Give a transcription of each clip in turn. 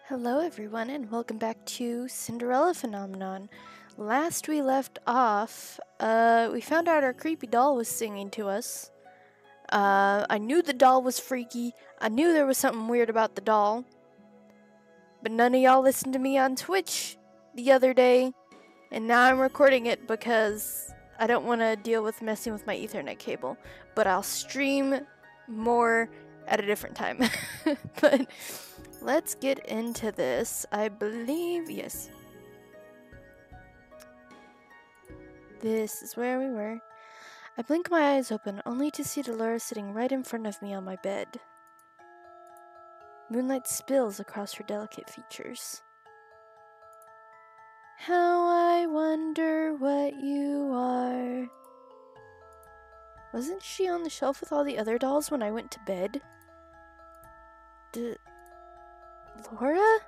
Hello everyone and welcome back to Cinderella Phenomenon. Last we left off, we found out our creepy doll was singing to us. I knew the doll was freaky, I knew there was something weird about the doll. But none of y'all listened to me on Twitch the other day, and now I'm recording it because I don't want to deal with messing with my Ethernet cable. But I'll stream more at a different time. But let's get into this. I believe, yes. This is where we were. I blink my eyes open, only to see Dolores sitting right in front of me on my bed. Moonlight spills across her delicate features. How I wonder what you are. Wasn't she on the shelf with all the other dolls when I went to bed? Laura?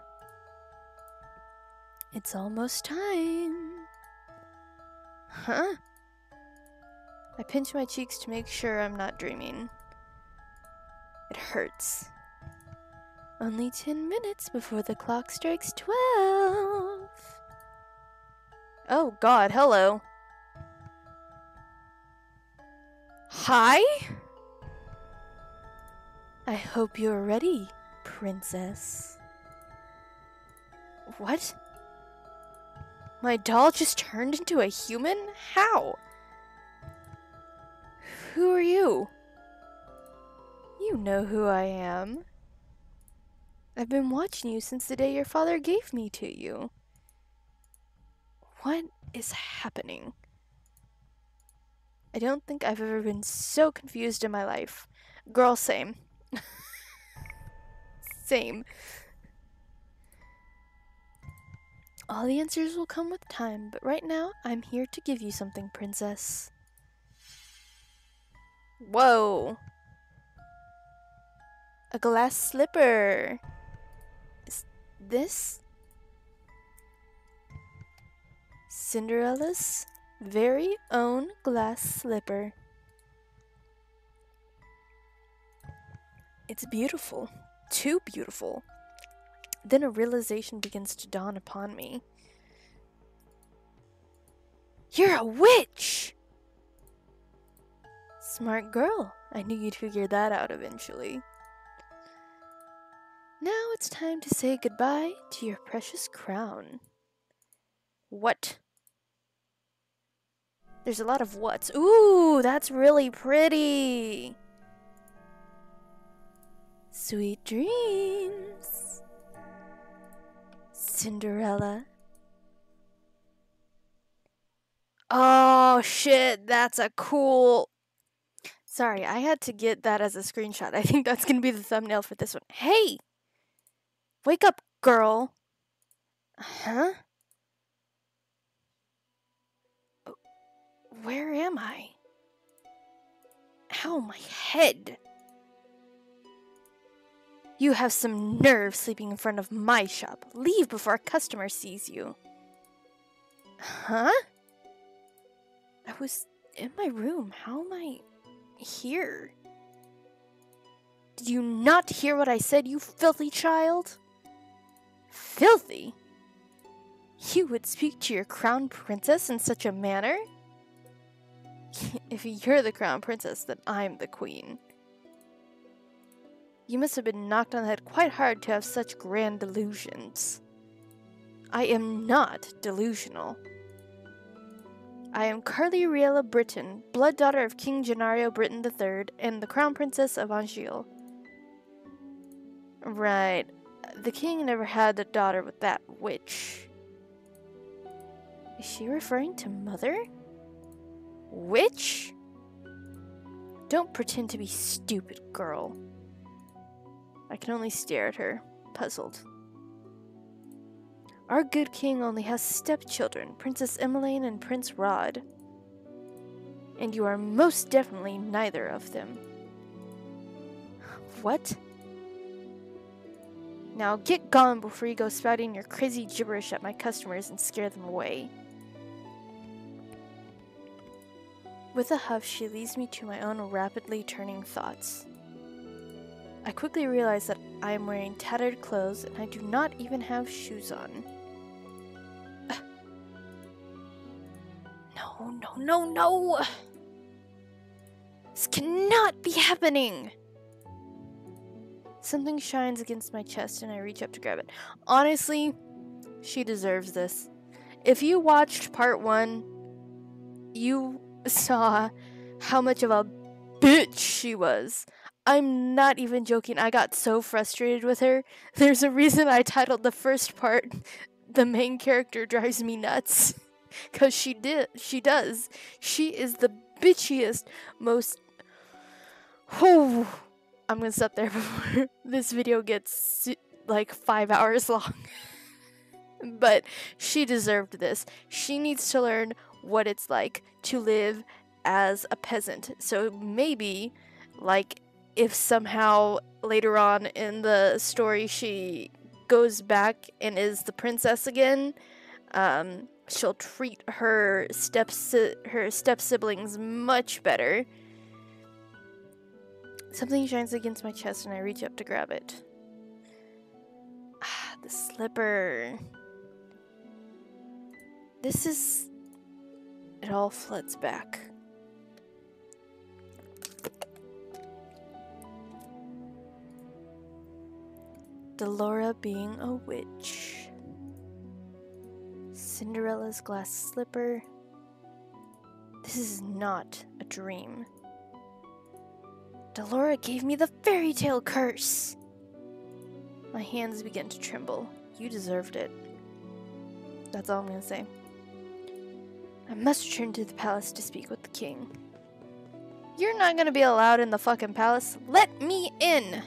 It's almost time. Huh? I pinch my cheeks to make sure I'm not dreaming. It hurts. Only 10 minutes before the clock strikes 12. Oh God, hello. Hi? I hope you're ready, princess. What? My doll just turned into a human? How? Who are you? You know who I am. I've been watching you since the day your father gave me to you. What is happening? I don't think I've ever been so confused in my life. Girl, same. Same. All the answers will come with time, but right now, I'm here to give you something, princess. Whoa. A glass slipper. Is this Cinderella's very own glass slipper? It's beautiful. Too beautiful. Then a realization begins to dawn upon me. You're a witch! Smart girl. I knew you'd figure that out eventually. Now it's time to say goodbye to your precious crown. What? There's a lot of whats. Ooh, that's really pretty. Sweet dreams, Cinderella. Oh shit, that's a cool... Sorry, I had to get that as a screenshot. I think that's gonna be the thumbnail for this one. Hey! Wake up, girl. Huh? Where am I? Ow, my head. You have some nerve sleeping in front of my shop. Leave before a customer sees you. Huh? I was in my room. How am I here? Did you not hear what I said, you filthy child? Filthy? You would speak to your crown princess in such a manner? If you're the crown princess, then I'm the queen. You must have been knocked on the head quite hard to have such grand delusions. I am not delusional. I am CarlyCChapman Britain, blood daughter of King Gennaro Britain III, and the crown princess of Anjou. Right. The king never had a daughter with that witch. Is she referring to Mother? Witch? Don't pretend to be stupid, girl. I can only stare at her, puzzled. Our good king only has stepchildren, Princess Emmeline and Prince Rod. And you are most definitely neither of them. What? Now get gone before you go spouting your crazy gibberish at my customers and scare them away. With a huff, she leads me to my own rapidly turning thoughts. I quickly realize that I am wearing tattered clothes and I do not even have shoes on. No. This cannot be happening. Something shines against my chest and I reach up to grab it. Honestly, she deserves this. If you watched part 1, you saw how much of a bitch she was. I'm not even joking. I got so frustrated with her. There's a reason I titled the first part, "The Main Character Drives Me Nuts." Because she does. She is the bitchiest, most... Oh, I'm gonna stop there before this video gets like 5 hours long. But she deserved this. She needs to learn what it's like to live as a peasant. So maybe, like, if somehow later on in the story she goes back and is the princess again, she'll treat her step siblings much better. Something shines against my chest and I reach up to grab it. Ah, the slipper. It all floods back. Delora being a witch. Cinderella's glass slipper. This is not a dream. Delora gave me the fairy tale curse. My hands begin to tremble. You deserved it. That's all I'm gonna say. I must return to the palace to speak with the king. You're not gonna be allowed in the fucking palace. Let me in!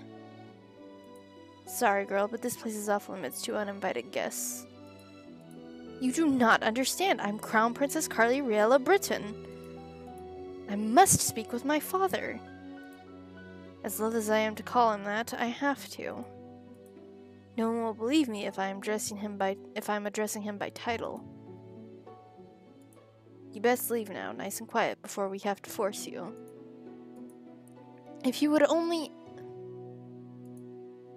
Sorry, girl, but this place is off limits to uninvited guests. You do not understand. I'm Crown Princess CarlyCChapman Britain. I must speak with my father. As loath as I am to call him that, I have to. No one will believe me if I'm addressing him by title. You best leave now, nice and quiet, before we have to force you. If you would only...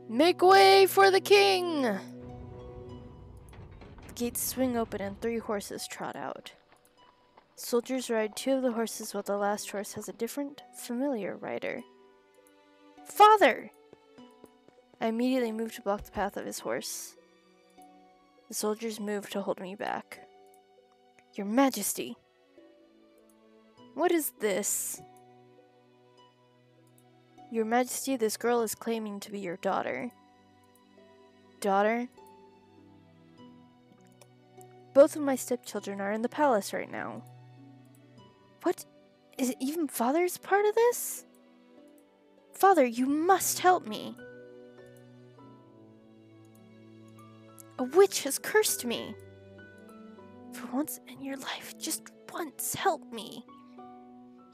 Make way for the king! The gates swing open and 3 horses trot out. Soldiers ride 2 of the horses while the last horse has a different, familiar rider. Father! I immediately move to block the path of his horse. The soldiers move to hold me back. Your Majesty! What is this? Your Majesty, this girl is claiming to be your daughter. Daughter? Both of my stepchildren are in the palace right now. What? Is it even Father's part of this? Father, you must help me. A witch has cursed me. For once in your life, just once, help me.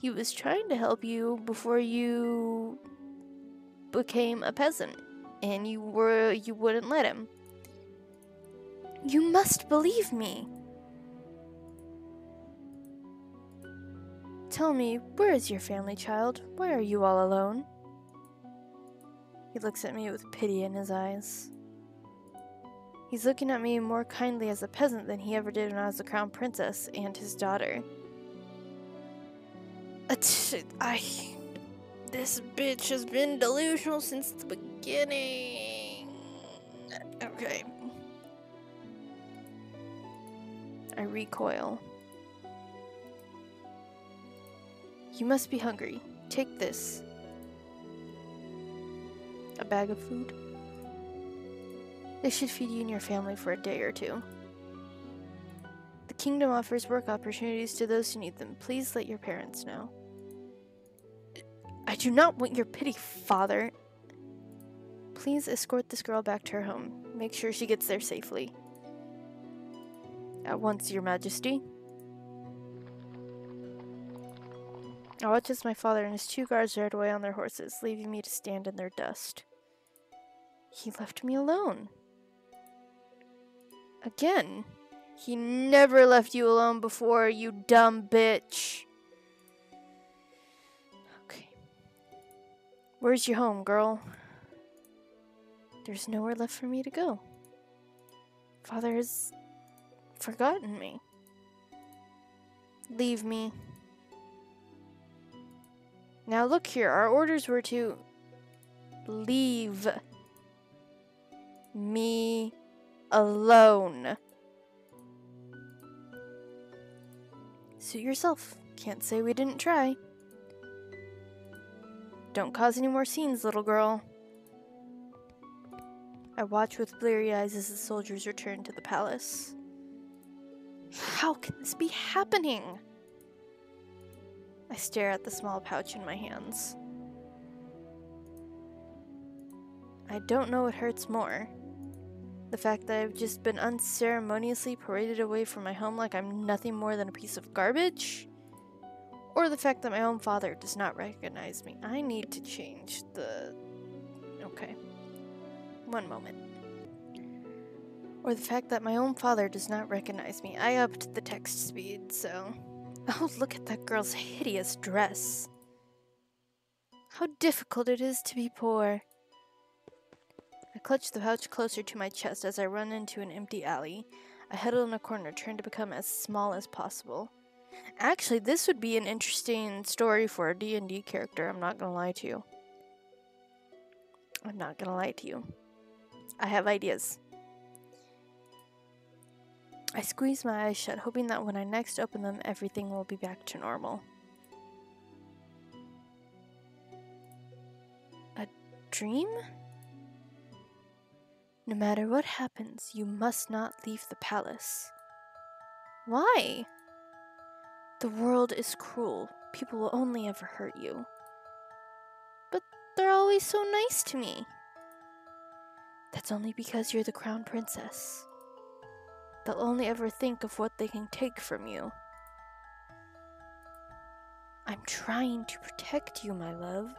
He was trying to help you before you became a peasant, and you wouldn't let him. You must believe me. Tell me, where is your family, child? Why are you all alone? He looks at me with pity in his eyes. He's looking at me more kindly as a peasant than he ever did when I was the crown princess and his daughter. This bitch has been delusional since the beginning. Okay. I recoil. You must be hungry. Take this. A bag of food. This should feed you and your family for a day or 2. The kingdom offers work opportunities to those who need them. Please let your parents know. I do not want your pity, Father. Please escort this girl back to her home. Make sure she gets there safely. At once, Your Majesty. I watch as my father and his 2 guards ride away on their horses, leaving me to stand in their dust. He left me alone. Again. He never left you alone before, you dumb bitch. Okay. Where's your home, girl? There's nowhere left for me to go. Father has forgotten me. Leave me. Now look here, our orders were to leave me alone. Suit yourself. Can't say we didn't try. Don't cause any more scenes, little girl. I watch with bleary eyes as the soldiers return to the palace. How can this be happening? I stare at the small pouch in my hands. I don't know what hurts more. The fact that I've just been unceremoniously paraded away from my home like I'm nothing more than a piece of garbage? Or the fact that my own father does not recognize me. I need to change the... Okay. One moment. Or the fact that my own father does not recognize me. I upped the text speed, so... Oh, look at that girl's hideous dress. How difficult it is to be poor. I clutch the pouch closer to my chest as I run into an empty alley. I huddle in a corner, trying to become as small as possible. Actually, this would be an interesting story for a D&D character, I'm not gonna lie to you. I'm not gonna lie to you. I have ideas. I squeeze my eyes shut, hoping that when I next open them, everything will be back to normal. A dream? No matter what happens, you must not leave the palace. Why? The world is cruel. People will only ever hurt you. But they're always so nice to me. That's only because you're the crown princess. They'll only ever think of what they can take from you. I'm trying to protect you, my love.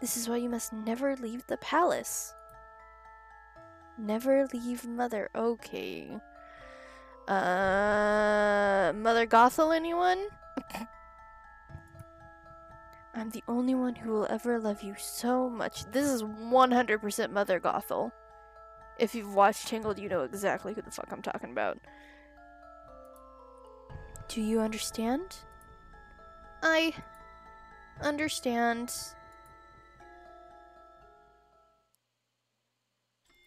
This is why you must never leave the palace. Never leave Mother. Okay. Mother Gothel, anyone? I'm the only one who will ever love you so much. This is 100% Mother Gothel. If you've watched Tangled, you know exactly who the fuck I'm talking about. Do you understand? I understand.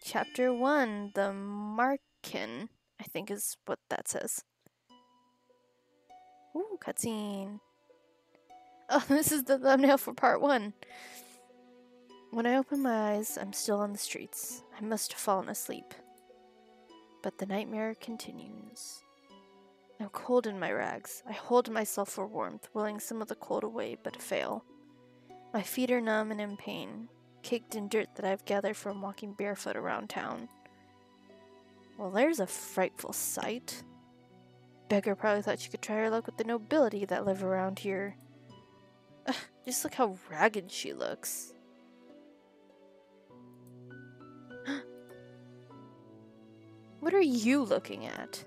Chapter 1, The Markin, I think is what that says. Ooh, cutscene. Oh, this is the thumbnail for part 1. When I open my eyes, I'm still on the streets. I must have fallen asleep. But the nightmare continues. I'm cold in my rags. I hold myself for warmth, willing some of the cold away, but fail. My feet are numb and in pain, caked in dirt that I've gathered from walking barefoot around town. Well, there's a frightful sight. Beggar probably thought she could try her luck with the nobility that live around here. Ugh, just look how ragged she looks. What are you looking at?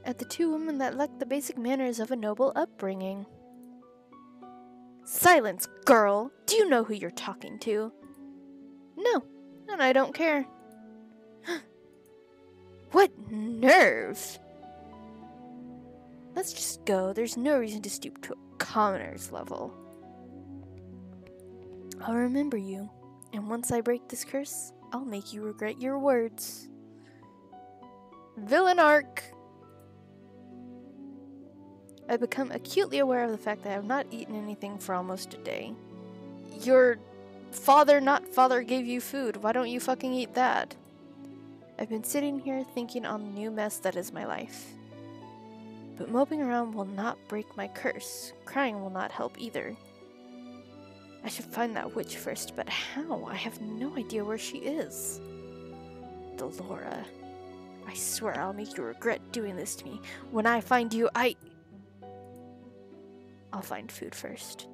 At the two women that lack the basic manners of a noble upbringing. Silence, girl! Do you know who you're talking to? No, and I don't care. What nerve! Let's just go. There's no reason to stoop to a commoner's level. I'll remember you, and once I break this curse, I'll make you regret your words. Villain arc! I've become acutely aware of the fact that I have not eaten anything for almost a day. Your father, not father, gave you food. Why don't you fucking eat that? I've been sitting here thinking on the new mess that is my life. But moping around will not break my curse. Crying will not help either. I should find that witch first, but how? I have no idea where she is. Delora. I swear I'll make you regret doing this to me. When I find you, I'll find food first.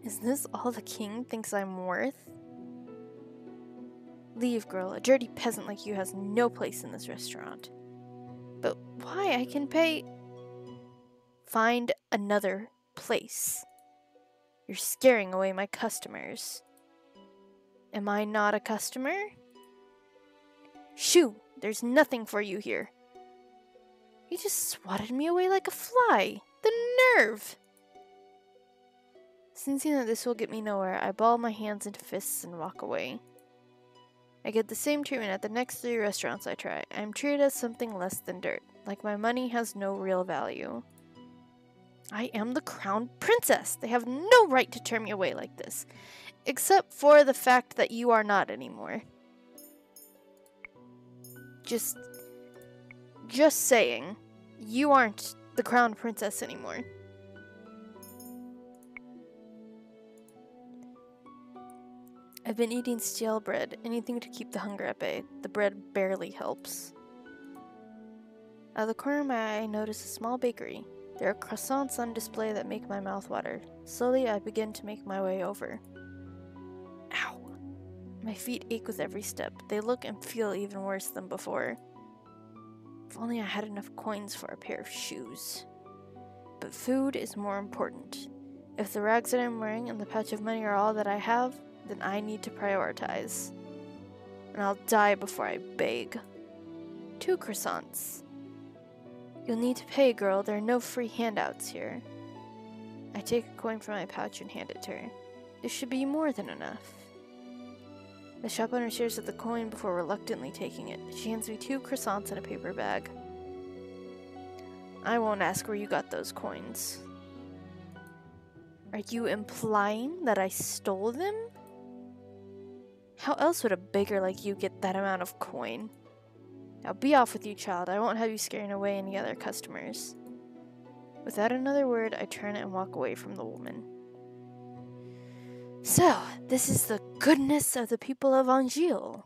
Is this all the king thinks I'm worth? Leave, girl. A dirty peasant like you has no place in this restaurant. But why? I can pay... Find another place. You're scaring away my customers. Am I not a customer? Shoo! There's nothing for you here. You just swatted me away like a fly. The nerve! Sensing that this will get me nowhere, I ball my hands into fists and walk away. I get the same treatment at the next 3 restaurants I try. I am treated as something less than dirt, like my money has no real value. I am the crown princess. They have no right to turn me away like this, except for the fact that you are not anymore. Just saying, you aren't the crown princess anymore. I've been eating stale bread, anything to keep the hunger at bay. The bread barely helps. Out of the corner of my eye, I notice a small bakery. There are croissants on display that make my mouth water. Slowly, I begin to make my way over. Ow! My feet ache with every step. They look and feel even worse than before. If only I had enough coins for a pair of shoes. But food is more important. If the rags that I'm wearing and the patch of money are all that I have, then I need to prioritize. And I'll die before I beg. 2 croissants. You'll need to pay, girl. There are no free handouts here. I take a coin from my pouch and hand it to her. This should be more than enough. The shop owner stares at the coin before reluctantly taking it. She hands me 2 croissants in a paper bag. I won't ask where you got those coins. Are you implying that I stole them? How else would a beggar like you get that amount of coin? Now be off with you, child. I won't have you scaring away any other customers. Without another word, I turn and walk away from the woman. So, this is the goodness of the people of Angil.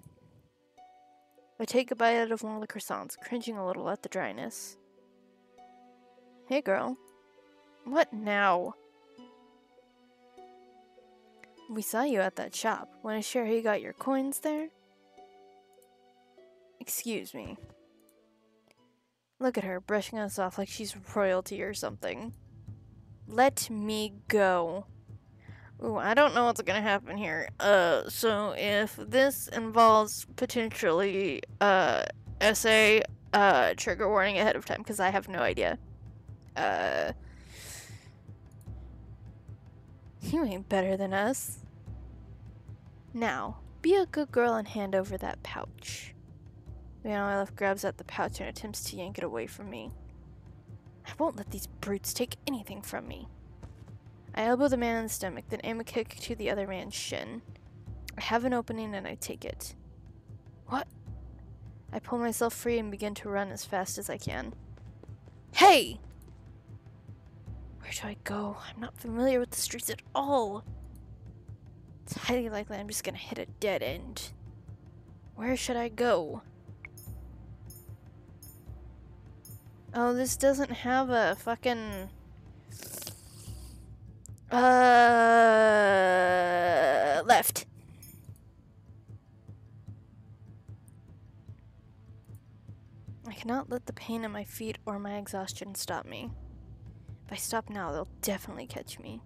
I take a bite out of one of the croissants, cringing a little at the dryness. Hey, girl. What now? We saw you at that shop. Want to share how you got your coins there? Excuse me. Look at her, brushing us off like she's royalty or something. Let me go. Ooh, I don't know what's gonna happen here. So if this involves potentially, essay, trigger warning ahead of time, because I have no idea. You ain't better than us. Now, be a good girl and hand over that pouch. The man on my left grabs at the pouch and attempts to yank it away from me. I won't let these brutes take anything from me. I elbow the man in the stomach, then aim a kick to the other man's shin. I have an opening and I take it. What? I pull myself free and begin to run as fast as I can. Hey! Where do I go? I'm not familiar with the streets at all. It's highly likely I'm just gonna hit a dead end. Where should I go? Oh, this doesn't have a fucking... left. I cannot let the pain in my feet or my exhaustion stop me. If I stop now, they'll definitely catch me.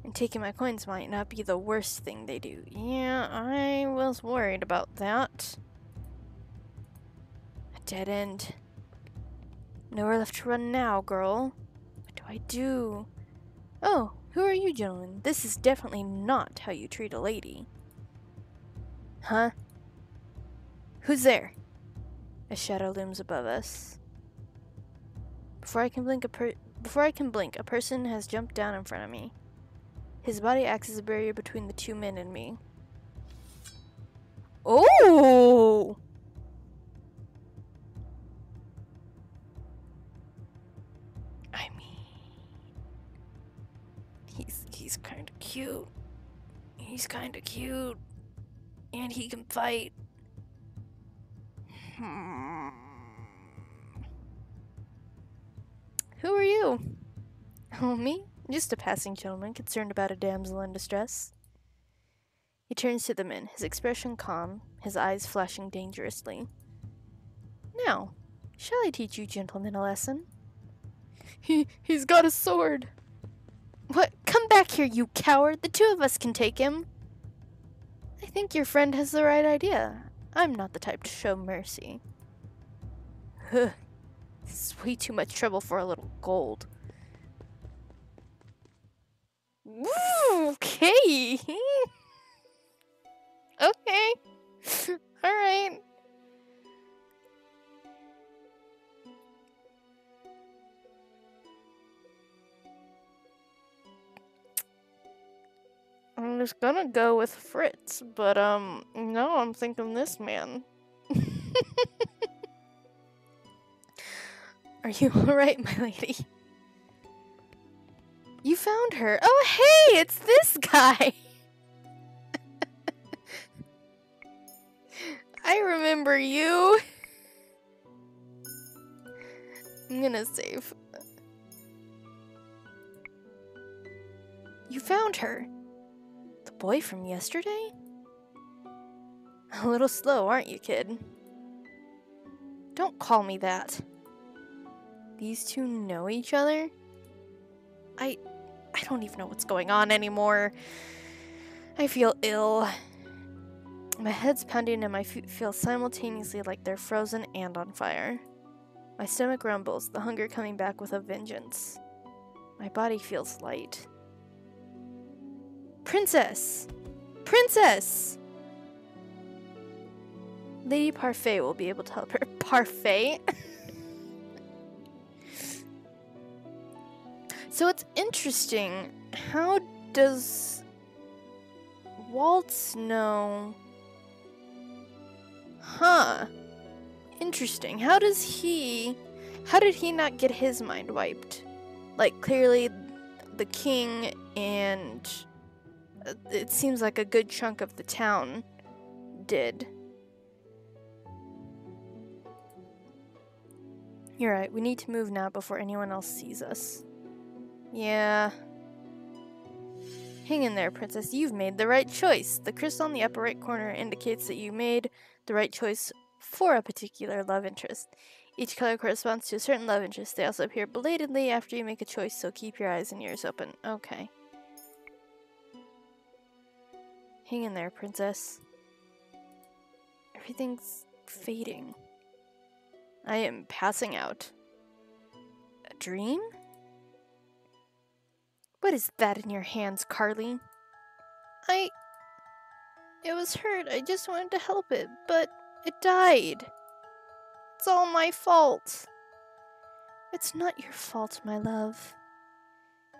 And taking my coins might not be the worst thing they do. Yeah, I was worried about that. A dead end. Nowhere left to run now, girl. What do I do? Oh, who are you gentlemen? This is definitely not how you treat a lady. Huh? Who's there? A shadow looms above us. Before I can blink, a person has jumped down in front of me. His body acts as a barrier between the 2 men and me. Oh! I mean, he's kind of cute. He's kind of cute, and he can fight. Who are you? Oh, me? Just a passing gentleman concerned about a damsel in distress. He turns to the men, his expression calm, his eyes flashing dangerously. Now, shall I teach you gentlemen a lesson? He's got a sword. What? Come back here, you coward! The two of us can take him! I think your friend has the right idea. I'm not the type to show mercy. Huh. This is way too much trouble for a little gold. Woo, okay! Okay. Alright. I was gonna go with Fritz, but no, I'm thinking this man. Are you alright, my lady? You found her. Oh, hey, it's this guy. I remember you. I'm gonna save. You found her. The boy from yesterday? A little slow, aren't you, kid? Don't call me that. These two know each other? I don't even know what's going on anymore. I feel ill. My head's pounding and my feet feel simultaneously like they're frozen and on fire. My stomach rumbles, the hunger coming back with a vengeance. My body feels light. Princess! Princess! Lady Parfait will be able to help her. Parfait? So it's interesting. How does Waltz know? Huh. Interesting. How did he not get his mind wiped? Like, clearly the king and it seems like a good chunk of the town did. You're right, we need to move now before anyone else sees us. Yeah. Hang in there, princess. You've made the right choice. The crystal in the upper right corner indicates that you made the right choice for a particular love interest. Each color corresponds to a certain love interest. They also appear belatedly after you make a choice, so keep your eyes and ears open. Okay. Hang in there, princess. Everything's fading. I am passing out. A dream? What is that in your hands, Carly? It was hurt. I just wanted to help it, but it died. It's all my fault. It's not your fault, my love.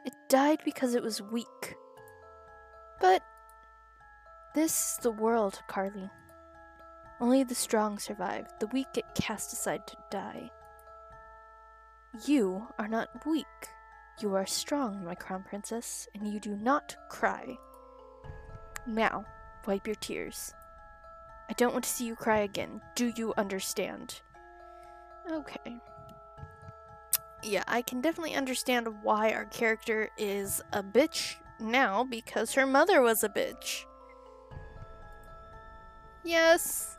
It died because it was weak. But this is the world, Carly. Only the strong survive. The weak get cast aside to die. You are not weak. You are strong, my crown princess, and you do not cry. Now, wipe your tears. I don't want to see you cry again. Do you understand? Okay. Yeah, I can definitely understand why our character is a bitch now, because her mother was a bitch. Yes.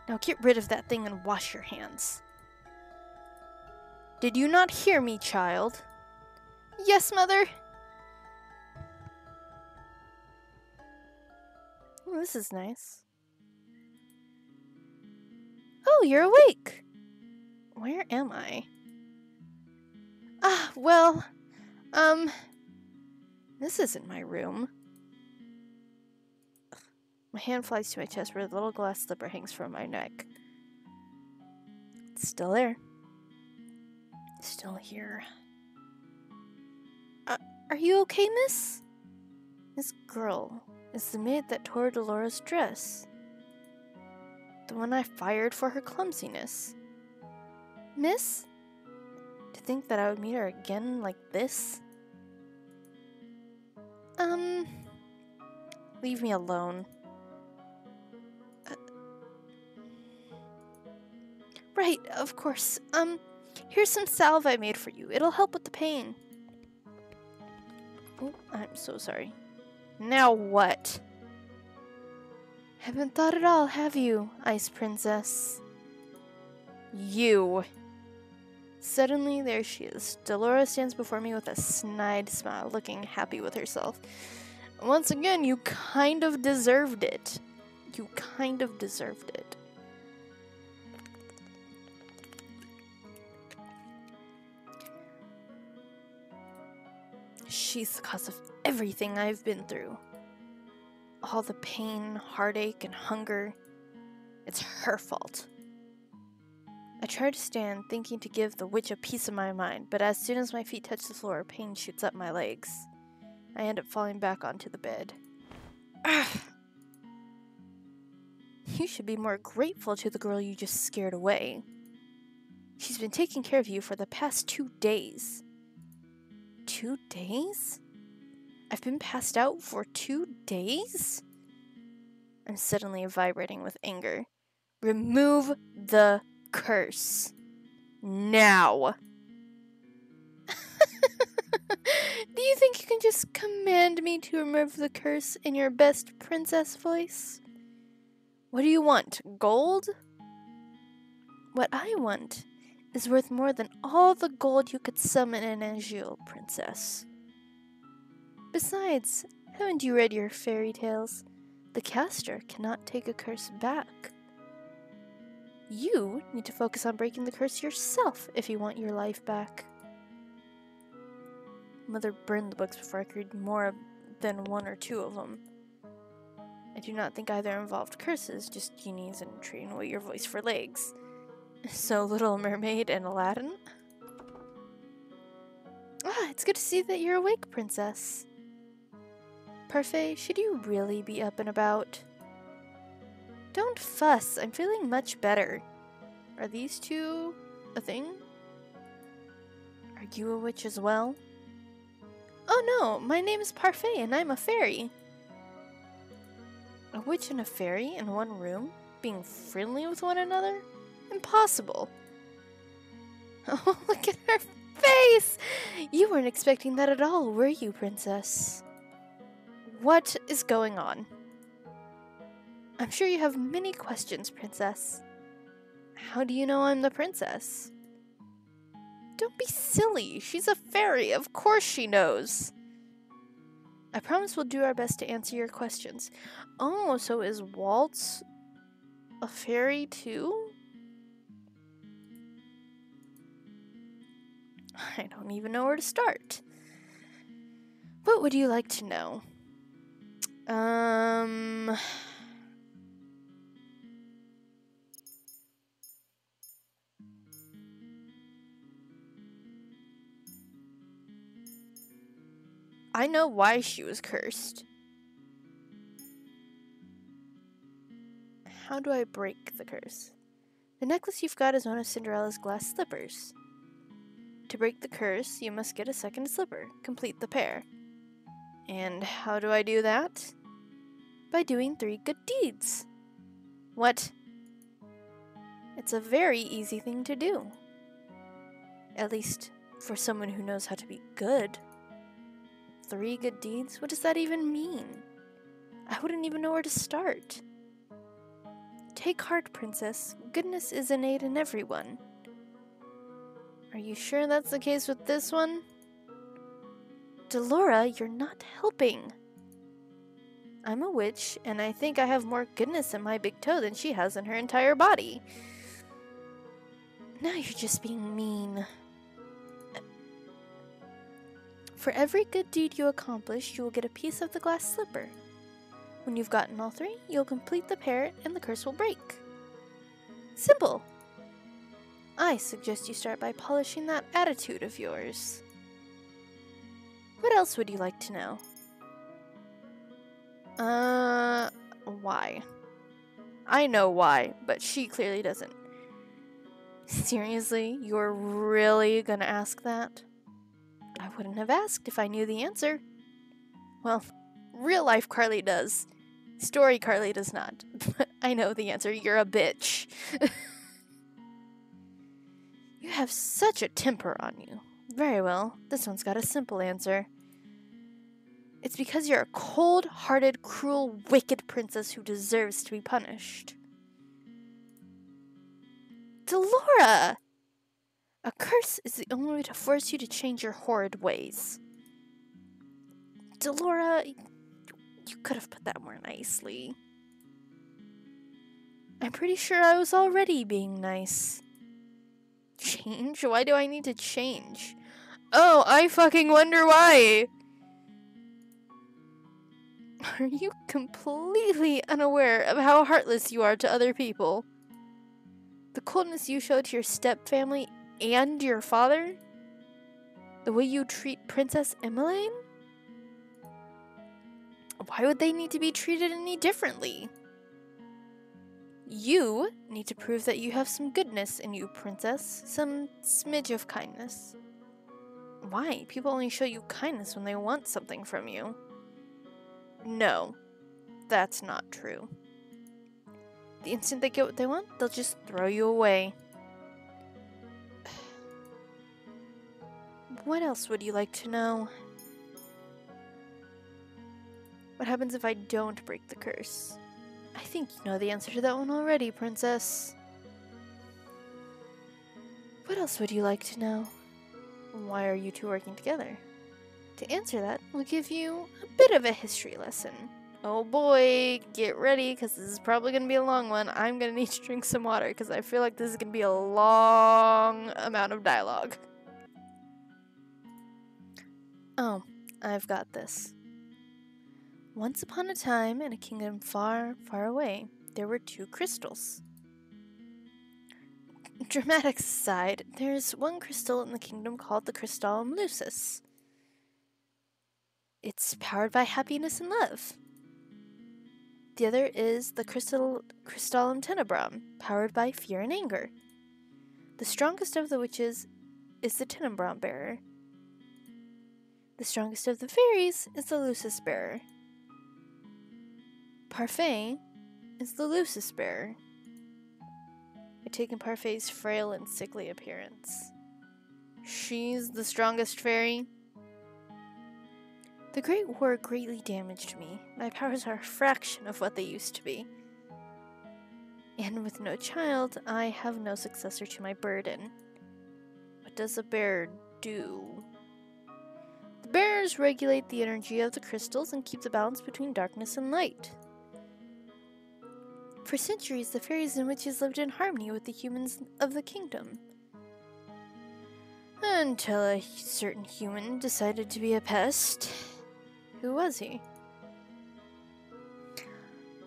Now get rid of that thing and wash your hands. Did you not hear me, child? Yes, mother. Oh, this is nice. Oh, you're awake. Where am I? Ah, well, this isn't my room. My hand flies to my chest where the little glass slipper hangs from my neck. It's still there. Still here. Are you okay, miss? This girl is the maid that tore Dolores' dress. The one I fired for her clumsiness. Miss? To think that I would meet her again like this? Leave me alone. Right, of course. Here's some salve I made for you. It'll help with the pain. Oh, I'm so sorry. Now what? Haven't thought at all, have you, Ice Princess? You. Suddenly, there she is. Dolores stands before me with a snide smile, looking happy with herself. Once again, you kind of deserved it. You kind of deserved it. She's the cause of everything I've been through. All the pain, heartache, and hunger. It's her fault. I try to stand, thinking to give the witch a piece of my mind, but as soon as my feet touch the floor, pain shoots up my legs. I end up falling back onto the bed. You should be more grateful to the girl you just scared away. She's been taking care of you for the past 2 days. 2 days? I've been passed out for 2 days? I'm suddenly vibrating with anger. Remove the curse. Now. Do you think you can just command me to remove the curse in your best princess voice? What do you want? Gold? What I want is worth more than all the gold you could summon in Anjou, princess. Besides, haven't you read your fairy tales? The caster cannot take a curse back. You need to focus on breaking the curse yourself if you want your life back. Mother burned the books before I could read more than 1 or 2 of them. I do not think either involved curses, just genies and trading away your voice for legs. So, Little Mermaid and Aladdin? It's good to see that you're awake, princess. Parfait, should you really be up and about? Don't fuss, I'm feeling much better. Are these two a thing? Are you a witch as well? Oh no, my name is Parfait and I'm a fairy. A witch and a fairy in one room, being friendly with one another? Impossible. Oh, look at her face! You weren't expecting that at all, were you, princess? What is going on? I'm sure you have many questions, princess. How do you know I'm the princess? Don't be silly. She's a fairy. Of course she knows. I promise we'll do our best to answer your questions. Oh, so is Waltz a fairy too? I don't even know where to start. What would you like to know? I know why she was cursed. How do I break the curse? The necklace you've got is one of Cinderella's glass slippers. To break the curse, you must get a second slipper. Complete the pair. And how do I do that? By doing 3 good deeds. What? It's a very easy thing to do. At least, for someone who knows how to be good. 3 good deeds? What does that even mean? I wouldn't even know where to start. Take heart, princess. Goodness is innate in everyone. Are you sure that's the case with this one? Delora, you're not helping. I'm a witch, and I think I have more goodness in my big toe than she has in her entire body. Now you're just being mean. For every good deed you accomplish, you will get a piece of the glass slipper. When you've gotten all 3, you'll complete the pair and the curse will break. Simple. I suggest you start by polishing that attitude of yours. What else would you like to know? Why? I know why, but she clearly doesn't. Seriously, you're really gonna ask that? I wouldn't have asked if I knew the answer. Well, real life Carly does. Story Carly does not. But I know the answer. You're a bitch. You have such a temper on you. Very well. This one's got a simple answer. It's because you're a cold-hearted, cruel, wicked princess who deserves to be punished. Delora! A curse is the only way to force you to change your horrid ways. Delora, you could have put that more nicely. I'm pretty sure I was already being nice. Change? Why do I need to change? Oh, I fucking wonder why! Are you completely unaware of how heartless you are to other people? The coldness you show to your stepfamily and your father? The way you treat Princess Emmeline? Why would they need to be treated any differently? You need to prove that you have some goodness in you, Princess. Some smidge of kindness. Why? People only show you kindness when they want something from you. No, that's not true. The instant they get what they want, they'll just throw you away. What else would you like to know? What happens if I don't break the curse? I think you know the answer to that one already, Princess. What else would you like to know? Why are you two working together? To answer that, we'll give you a bit of a history lesson. Oh boy, get ready, because this is probably going to be a long one. I'm going to need to drink some water, because I feel like this is going to be a long amount of dialogue. Oh, I've got this. Once upon a time, in a kingdom far, far away, there were two crystals. Dramatic aside, there's one crystal in the kingdom called the Crystallum Lucis. It's powered by happiness and love. The other is the Crystallum Tenebrum, powered by fear and anger. The strongest of the witches is the Tenebrum bearer. The strongest of the fairies is the Lucis bearer. Parfait is the Lucis bearer. I take in Parfait's frail and sickly appearance. She's the strongest fairy. The Great War greatly damaged me. My powers are a fraction of what they used to be. And with no child, I have no successor to my burden. What does a bearer do? The bearers regulate the energy of the crystals and keep the balance between darkness and light. For centuries, the fairies and witches lived in harmony with the humans of the kingdom. Until a certain human decided to be a pest. Who was he?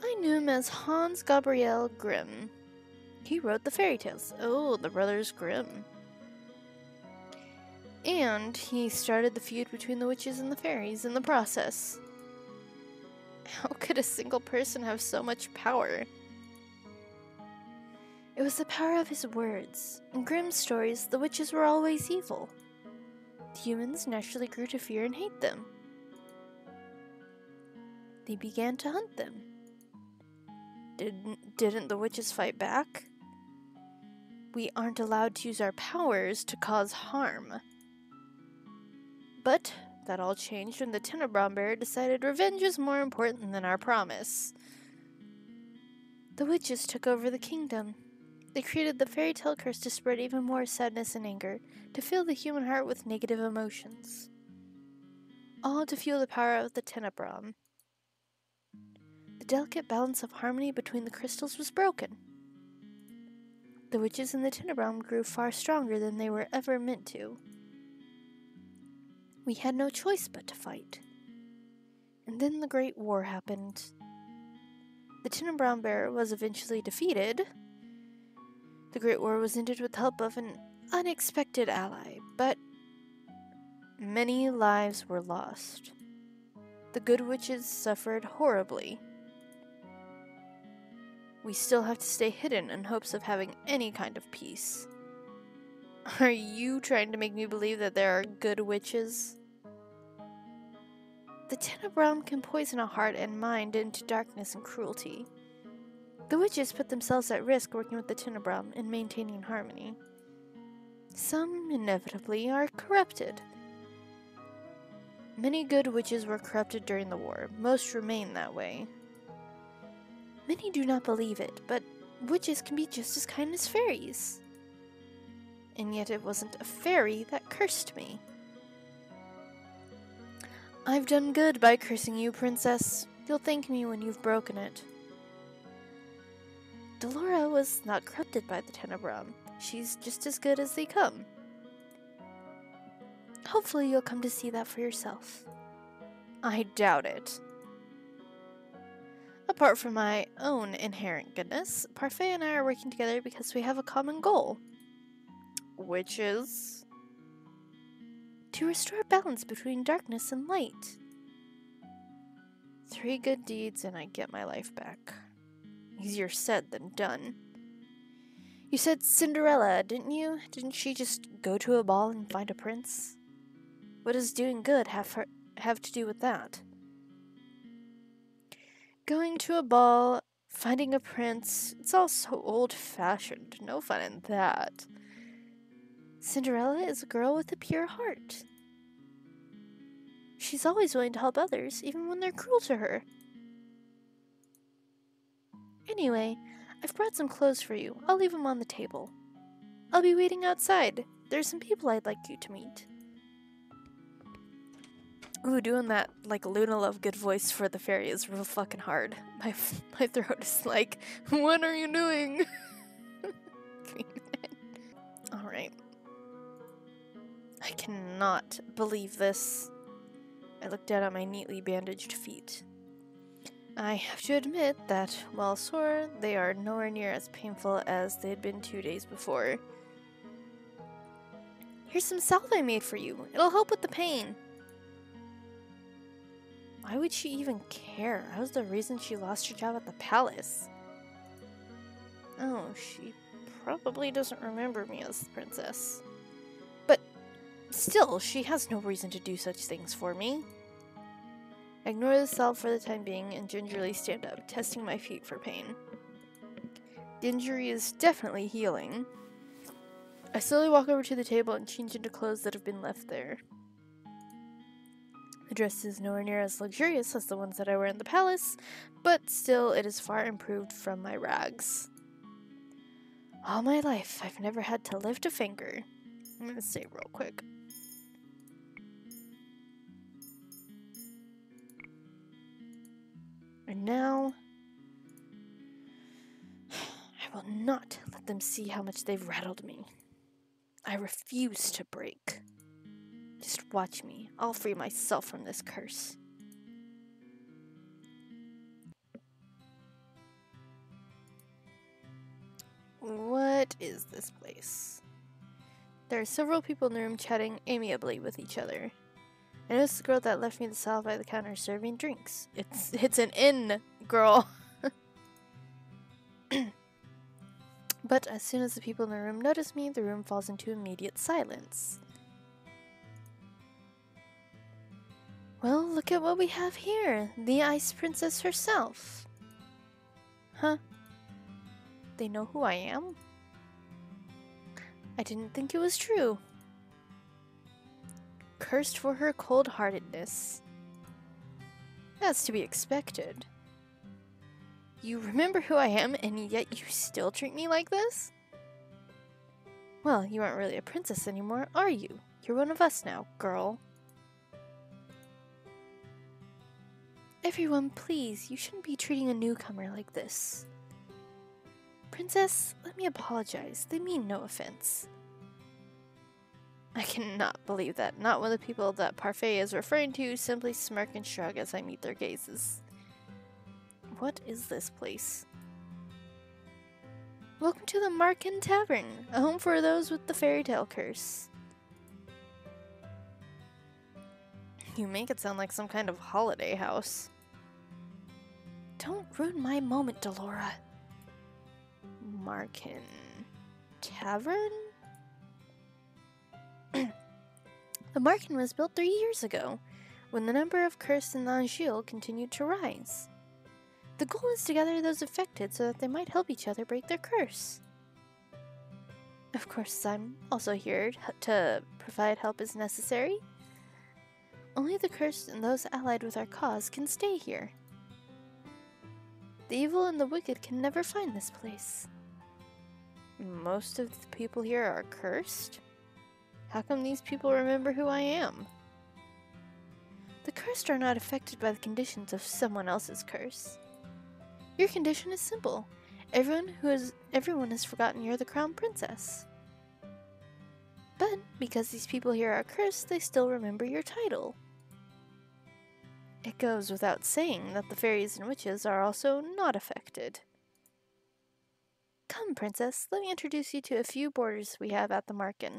I knew him as Hans Gabriel Grimm. He wrote the fairy tales. Oh, the Brothers Grimm. And he started the feud between the witches and the fairies in the process. How could a single person have so much power? It was the power of his words. In Grimm's stories, the witches were always evil. The humans naturally grew to fear and hate them. They began to hunt them. Didn't the witches fight back? We aren't allowed to use our powers to cause harm. But that all changed when the Tenebrum bearer decided revenge was more important than our promise. The witches took over the kingdom. They created the fairy tale curse to spread even more sadness and anger, to fill the human heart with negative emotions. All to fuel the power of the Tenebrum. The delicate balance of harmony between the crystals was broken. The witches in the Tenebrum grew far stronger than they were ever meant to. We had no choice but to fight. And then the Great War happened. The Tenebrum bearer was eventually defeated. The Great War was ended with the help of an unexpected ally, but many lives were lost. The good witches suffered horribly. We still have to stay hidden in hopes of having any kind of peace. Are you trying to make me believe that there are good witches? The Tenebrum can poison a heart and mind into darkness and cruelty. The witches put themselves at risk working with the Tenebrum and maintaining harmony. Some, inevitably, are corrupted. Many good witches were corrupted during the war. Most remain that way. Many do not believe it, but witches can be just as kind as fairies. And yet it wasn't a fairy that cursed me. I've done good by cursing you, Princess. You'll thank me when you've broken it. Delora was not corrupted by the Tenebrum. She's just as good as they come. Hopefully you'll come to see that for yourself. I doubt it. Apart from my own inherent goodness, Parfait and I are working together because we have a common goal. Which is to restore balance between darkness and light. 3 good deeds and I get my life back. Easier said than done. You said Cinderella, didn't you? Didn't she just go to a ball and find a prince? What does doing good have to do with that? Going to a ball, finding a prince, it's all so old-fashioned. No fun in that. Cinderella is a girl with a pure heart. She's always willing to help others, even when they're cruel to her. Anyway, I've brought some clothes for you. I'll leave them on the table. I'll be waiting outside. There's some people I'd like you to meet. Ooh, doing that, like, Luna Lovegood voice for the fairy is real fucking hard. My throat is like, what are you doing? Alright. I cannot believe this. I looked down at my neatly bandaged feet. I have to admit that, while sore, they are nowhere near as painful as they had been 2 days before. Here's some salve I made for you. It'll help with the pain. Why would she even care? That was the reason she lost her job at the palace. Oh, she probably doesn't remember me as the princess. But still, she has no reason to do such things for me. I ignore the salve for the time being and gingerly stand up, testing my feet for pain. The injury is definitely healing. I slowly walk over to the table and change into clothes that have been left there. The dress is nowhere near as luxurious as the ones that I wear in the palace, but still it is far improved from my rags. All my life, I've never had to lift a finger. I'm gonna save real quick. And now, I will not let them see how much they've rattled me. I refuse to break. Just watch me. I'll free myself from this curse. What is this place? There are several people in the room chatting amiably with each other. I noticed the girl that left me the salve by the counter serving drinks. It's an inn, girl. But as soon as the people in the room notice me, the room falls into immediate silence. Well, look at what we have here. The Ice Princess herself. Huh? They know who I am? I didn't think it was true. Cursed for her cold-heartedness. That's to be expected. You remember who I am, and yet you still treat me like this? Well, you aren't really a princess anymore, are you? You're one of us now, girl. Everyone, please, you shouldn't be treating a newcomer like this. Princess, let me apologize. They mean no offense. I cannot believe that not one of the people that Parfait is referring to simply smirk and shrug as I meet their gazes. What is this place? Welcome to the Marken Tavern, a home for those with the fairy tale curse. You make it sound like some kind of holiday house. Don't ruin my moment, Delora. Marken Tavern? The Marken was built 3 years ago, when the number of cursed in L'Angile continued to rise. The goal is to gather those affected so that they might help each other break their curse. Of course, I'm also here to provide help as necessary. Only the cursed and those allied with our cause can stay here. The evil and the wicked can never find this place. Most of the people here are cursed? How come these people remember who I am? The cursed are not affected by the conditions of someone else's curse. Your condition is simple. Everyone has forgotten you're the crown princess. But because these people here are cursed, they still remember your title. It goes without saying that the fairies and witches are also not affected. Come, princess, let me introduce you to a few boarders we have at the market.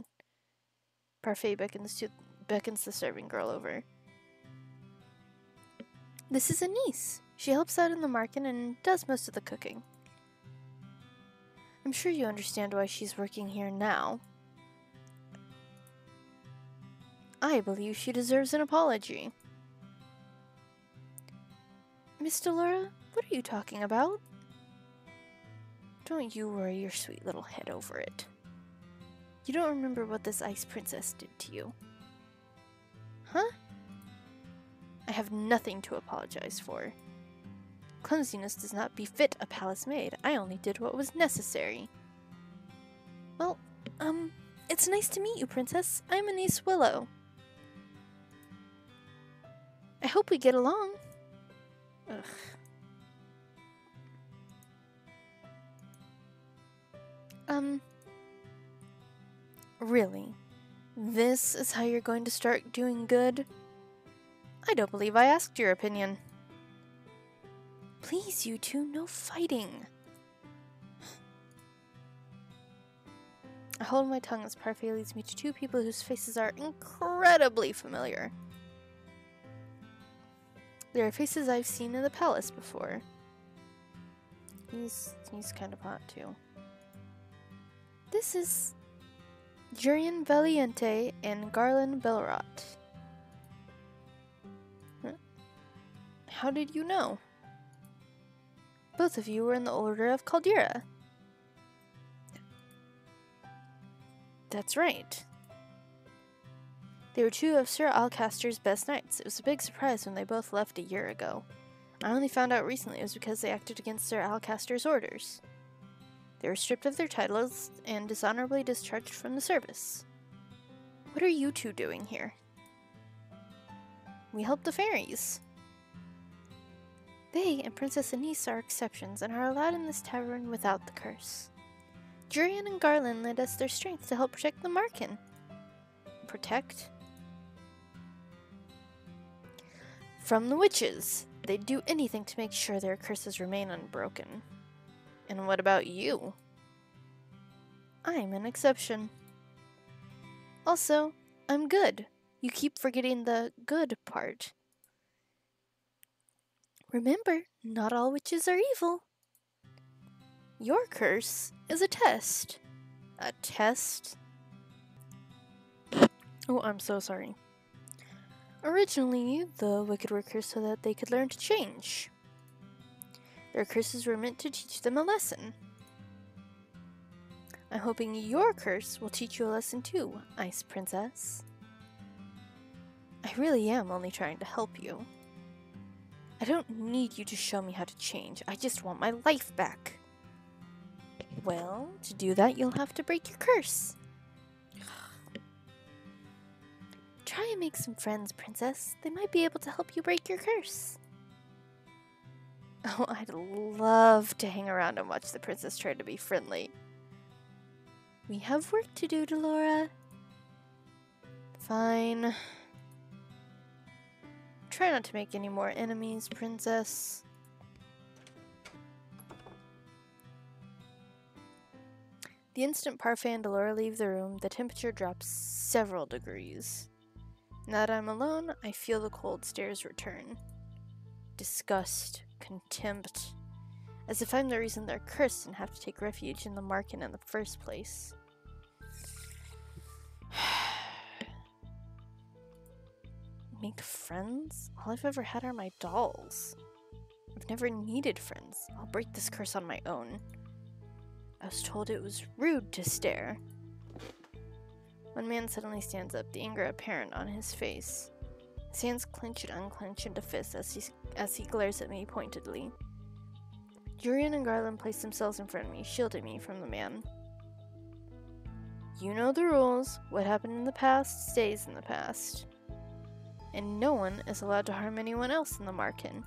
Parfait beckons the serving girl over. This is Anise. She helps out in the market and does most of the cooking. I'm sure you understand why she's working here now. I believe she deserves an apology. Miss Delora, what are you talking about? Don't you worry your sweet little head over it. You don't remember what this ice princess did to you. Huh? I have nothing to apologize for. Clumsiness does not befit a palace maid. I only did what was necessary. Well, it's nice to meet you, princess. I'm Anise Willow. I hope we get along. Ugh. Really? This is how you're going to start doing good? I don't believe I asked your opinion. Please, you two, no fighting. I hold my tongue as Parfait leads me to two people whose faces are incredibly familiar. There are faces I've seen in the palace before. He's kind of hot too. This is Jurian Valiente and Garland Belrot. How did you know? Both of you were in the Order of Caldera. That's right. They were two of Sir Alcaster's best knights. It was a big surprise when they both left a year ago. I only found out recently it was because they acted against Sir Alcaster's orders. They were stripped of their titles and dishonorably discharged from the service. What are you two doing here? We help the fairies. They and Princess Anise are exceptions and are allowed in this tavern without the curse. Jurian and Garland lend us their strength to help protect the Markin. Protect? From the witches. They'd do anything to make sure their curses remain unbroken. And what about you? I'm an exception. Also, I'm good. You keep forgetting the good part. Remember, not all witches are evil. Your curse is a test. A test? Oh, I'm so sorry. Originally, the wicked were cursed so that they could learn to change. Their curses were meant to teach them a lesson. I'm hoping your curse will teach you a lesson too, Ice Princess. I really am only trying to help you. I don't need you to show me how to change. I just want my life back. Well, to do that, you'll have to break your curse. Try and make some friends, Princess. They might be able to help you break your curse. Oh, I'd love to hang around and watch the princess try to be friendly. We have work to do, Delora. Fine. Try not to make any more enemies, Princess. The instant Parfait and Delora leave the room, the temperature drops several degrees. Now that I'm alone, I feel the cold stares return. Disgust, contempt, as if I'm the reason they're cursed and have to take refuge in the market in the first place. Make friends? All I've ever had are my dolls. I've never needed friends. I'll break this curse on my own. I was told it was rude to stare. One man suddenly stands up, the anger apparent on his face. His hands clench and unclench into fists as he glares at me pointedly. Jurian and Garland place themselves in front of me, shielding me from the man. You know the rules. What happened in the past stays in the past. And no one is allowed to harm anyone else in the Marken.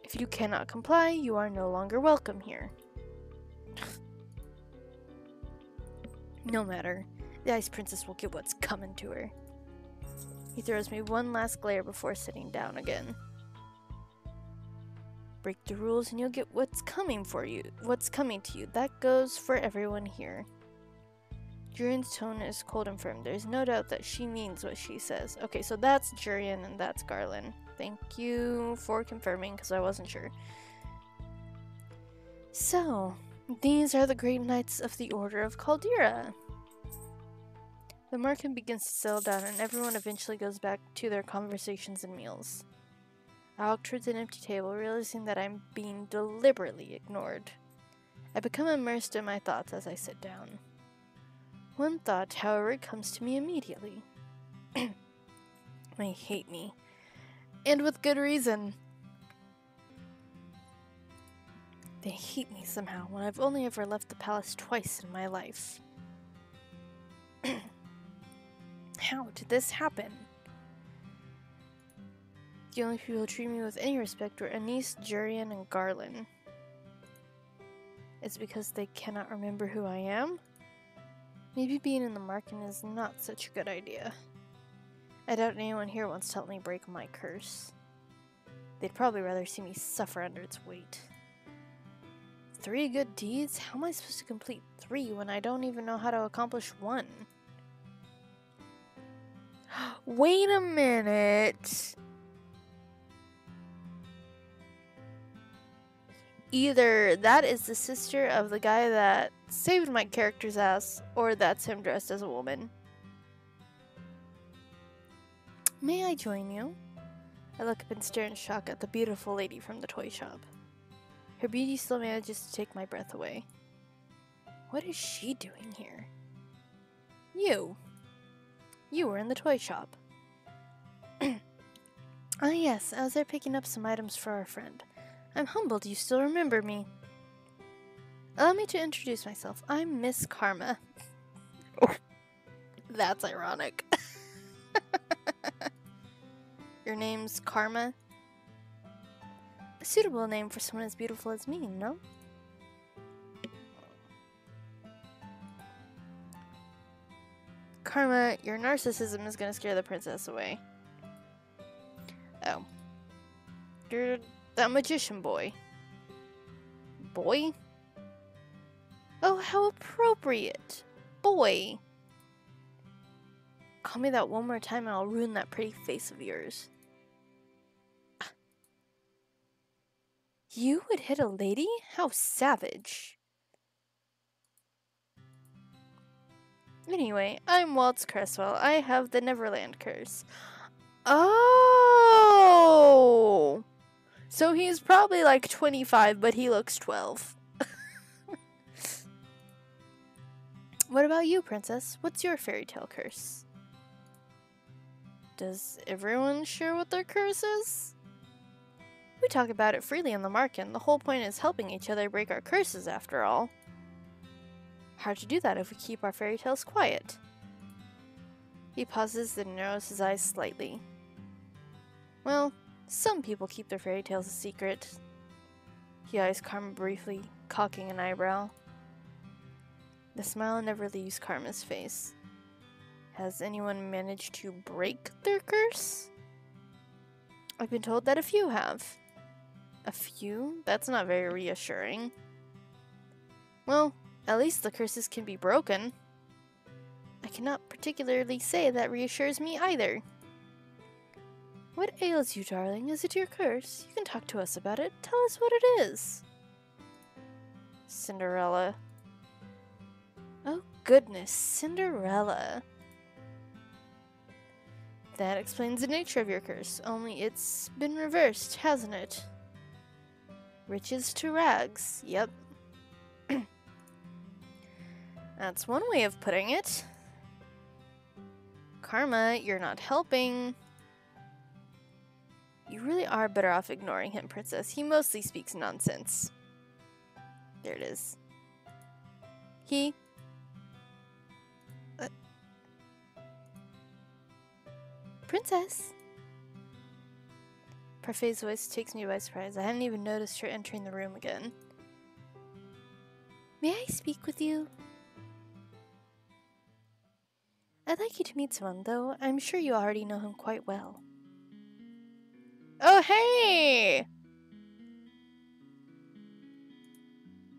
If you cannot comply, you are no longer welcome here. No matter. The Ice Princess will get what's coming to her. He throws me one last glare before sitting down again. Break the rules and you'll get what's coming for you. What's coming to you. That goes for everyone here. Jurian's tone is cold and firm. There's no doubt that she means what she says. Okay, so that's Jurian and that's Garland. Thank you for confirming, because I wasn't sure. So, these are the great knights of the Order of Caldera. The Marken begins to settle down and everyone eventually goes back to their conversations and meals. I walk towards an empty table, realizing that I'm being deliberately ignored. I become immersed in my thoughts as I sit down. One thought, however, comes to me immediately. They hate me. And with good reason. They hate me somehow when I've only ever left the palace twice in my life. How did this happen? The only people who treat me with any respect were Anise, Jurian, and Garland. It's because they cannot remember who I am? Maybe being in the Marken is not such a good idea. I doubt anyone here wants to help me break my curse. They'd probably rather see me suffer under its weight. 3 good deeds? How am I supposed to complete 3 when I don't even know how to accomplish 1? Wait a minute! Either that is the sister of the guy that saved my character's ass, or that's him dressed as a woman. May I join you? I look up and stare in shock at the beautiful lady from the toy shop. Her beauty still manages to take my breath away. What is she doing here? You were in the toy shop. Ah yes, I was there picking up some items for our friend. I'm humbled you still remember me. Allow me to introduce myself. I'm Miss Karma. Oh, that's ironic. Your name's Karma? A suitable name for someone as beautiful as me, no? Karma, your narcissism is gonna scare the princess away. Oh. You're that magician boy. Boy? Oh, how appropriate. Boy. Call me that one more time and I'll ruin that pretty face of yours. You would hit a lady? How savage. Anyway, I'm Waltz Cresswell. I have the Neverland curse. Oh! So he's probably like 25, but he looks 12. What about you, princess? What's your fairy tale curse? Does everyone share what their curse is? We talk about it freely in the Marken. The whole point is helping each other break our curses, after all. Hard to do that if we keep our fairy tales quiet. He pauses, then narrows his eyes slightly. Well, some people keep their fairy tales a secret. He eyes Karma briefly, cocking an eyebrow. The smile never leaves Karma's face. Has anyone managed to break their curse? I've been told that a few have. A few? That's not very reassuring. Well, at least the curses can be broken. I cannot particularly say that reassures me either. What ails you, darling? Is it your curse? You can talk to us about it. Tell us what it is. Cinderella. Oh goodness, Cinderella. That explains the nature of your curse, only it's been reversed, hasn't it? Riches to rags, yep. That's one way of putting it. Karma, you're not helping. You really are better off ignoring him, princess. He mostly speaks nonsense. There it is. He Princess! Parfait's voice takes me by surprise. I hadn't even noticed her entering the room again. May I speak with you? I'd like you to meet someone, though I'm sure you already know him quite well. Oh, hey!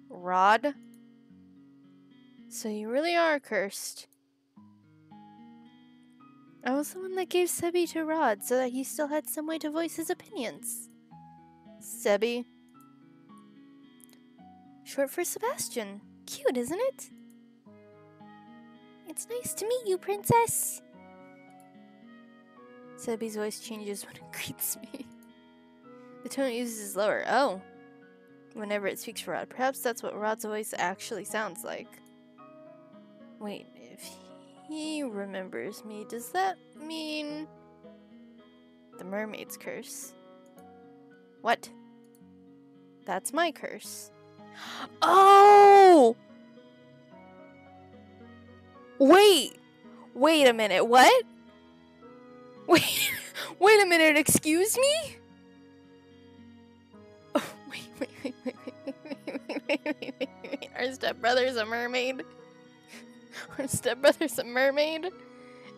Rod? So you really are cursed. I was the one that gave Sebi to Rod so that he still had some way to voice his opinions. Sebi? Short for Sebastian. Cute, isn't it? It's nice to meet you, Princess. Sebi's voice changes when it greets me. The tone it uses is lower. Oh. Whenever it speaks for Rod. Perhaps that's what Rod's voice actually sounds like. Wait, if he remembers me, does that mean... The mermaid's curse? What? That's my curse. Oh! Wait a minute, what? Wait a minute, excuse me? Oh, wait. Our stepbrother's a mermaid. Our stepbrother's a mermaid.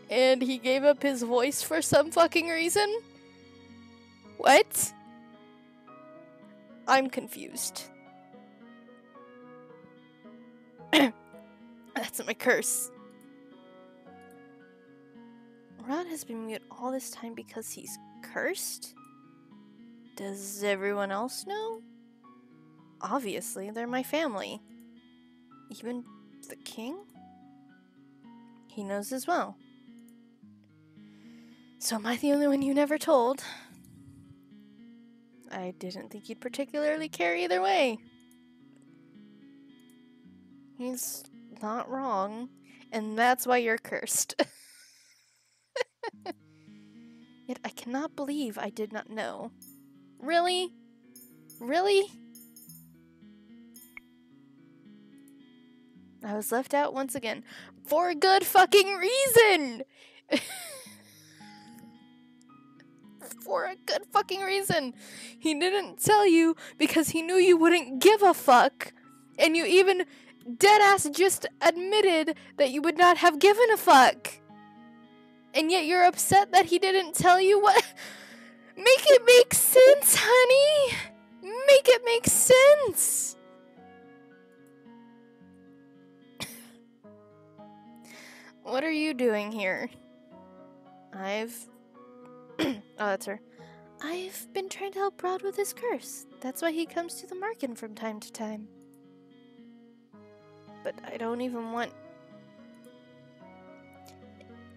And he gave up his voice for some fucking reason? What? I'm confused. That's my curse. Rod has been mute all this time because he's cursed? Does everyone else know? Obviously, they're my family. Even the king? He knows as well. So am I the only one you never told? I didn't think you'd particularly care either way. He's not wrong, and that's why you're cursed. Yet I cannot believe I did not know. Really? Really? I was left out once again. For a good fucking reason! For a good fucking reason! He didn't tell you because he knew you wouldn't give a fuck. And you even deadass just admitted that you would not have given a fuck. And yet you're upset that he didn't tell you what? Make it make sense, honey! Make it make sense! What are you doing here? Oh, that's her. I've been trying to help Rod with his curse. That's why he comes to the market from time to time. But I don't even want...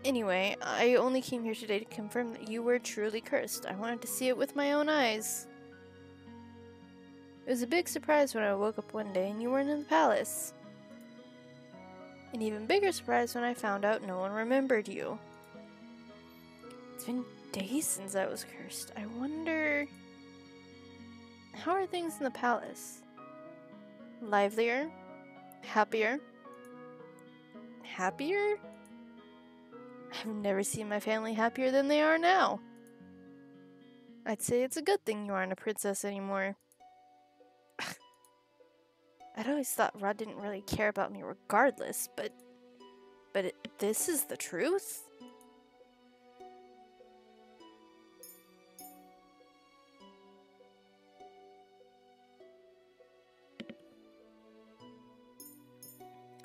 Anyway, I only came here today to confirm that you were truly cursed. I wanted to see it with my own eyes. It was a big surprise when I woke up one day and you weren't in the palace. An even bigger surprise when I found out no one remembered you. It's been days since I was cursed. I wonder... How are things in the palace? Livelier? Happier? Happier? I've never seen my family happier than they are now. I'd say it's a good thing you aren't a princess anymore. I'd always thought Rod didn't really care about me regardless, but this is the truth?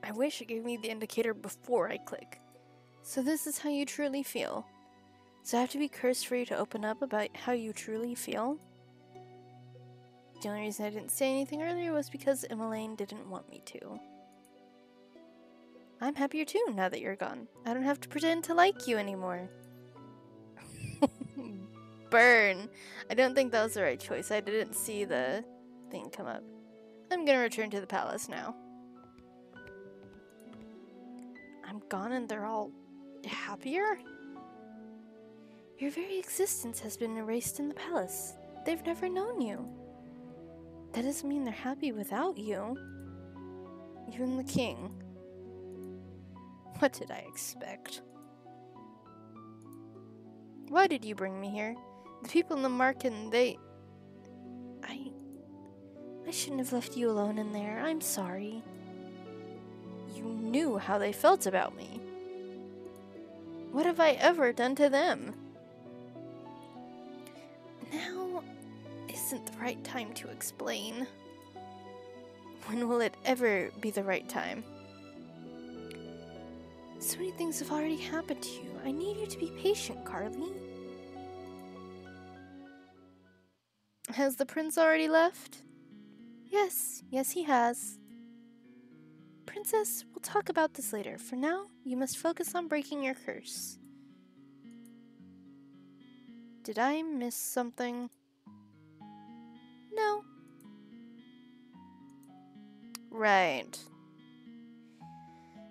I wish it gave me the indicator before I click. So this is how you truly feel. So I have to be cursed for you to open up about how you truly feel? The only reason I didn't say anything earlier was because Emmeline didn't want me to. I'm happier too now that you're gone. I don't have to pretend to like you anymore. Burn! I don't think that was the right choice. I didn't see the thing come up. I'm gonna return to the palace now. I'm gone and they're all happier? Your very existence has been erased in the palace. They've never known you. That doesn't mean they're happy without you. Even the king. What did I expect? Why did you bring me here? The people in the market, they... I shouldn't have left you alone in there. I'm sorry. You knew how they felt about me. What have I ever done to them? Now isn't the right time to explain. When will it ever be the right time? So many things have already happened to you. I need you to be patient, Carly. Has the prince already left? Yes, he has. Princess, we'll talk about this later. For now, you must focus on breaking your curse. Did I miss something? No. Right.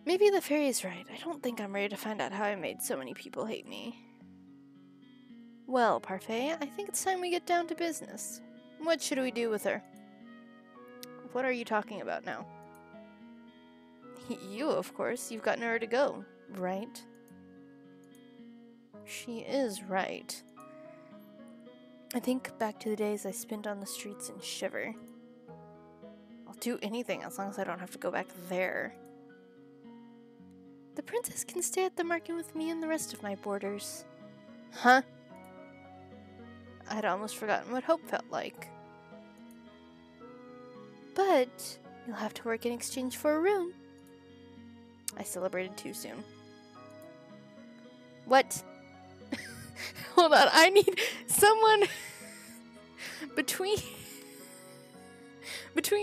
Maybe the fairy's right. I don't think I'm ready to find out how I made so many people hate me. Well, Parfait, I think it's time we get down to business. What should we do with her? What are you talking about now? You, of course. You've got nowhere to go, right? She is right. I think back to the days I spent on the streets and shiver. I'll do anything as long as I don't have to go back there. The princess can stay at the market with me and the rest of my boarders. Huh? I'd almost forgotten what hope felt like. But you'll have to work in exchange for a room. I celebrated too soon. What? Hold on, I need someone between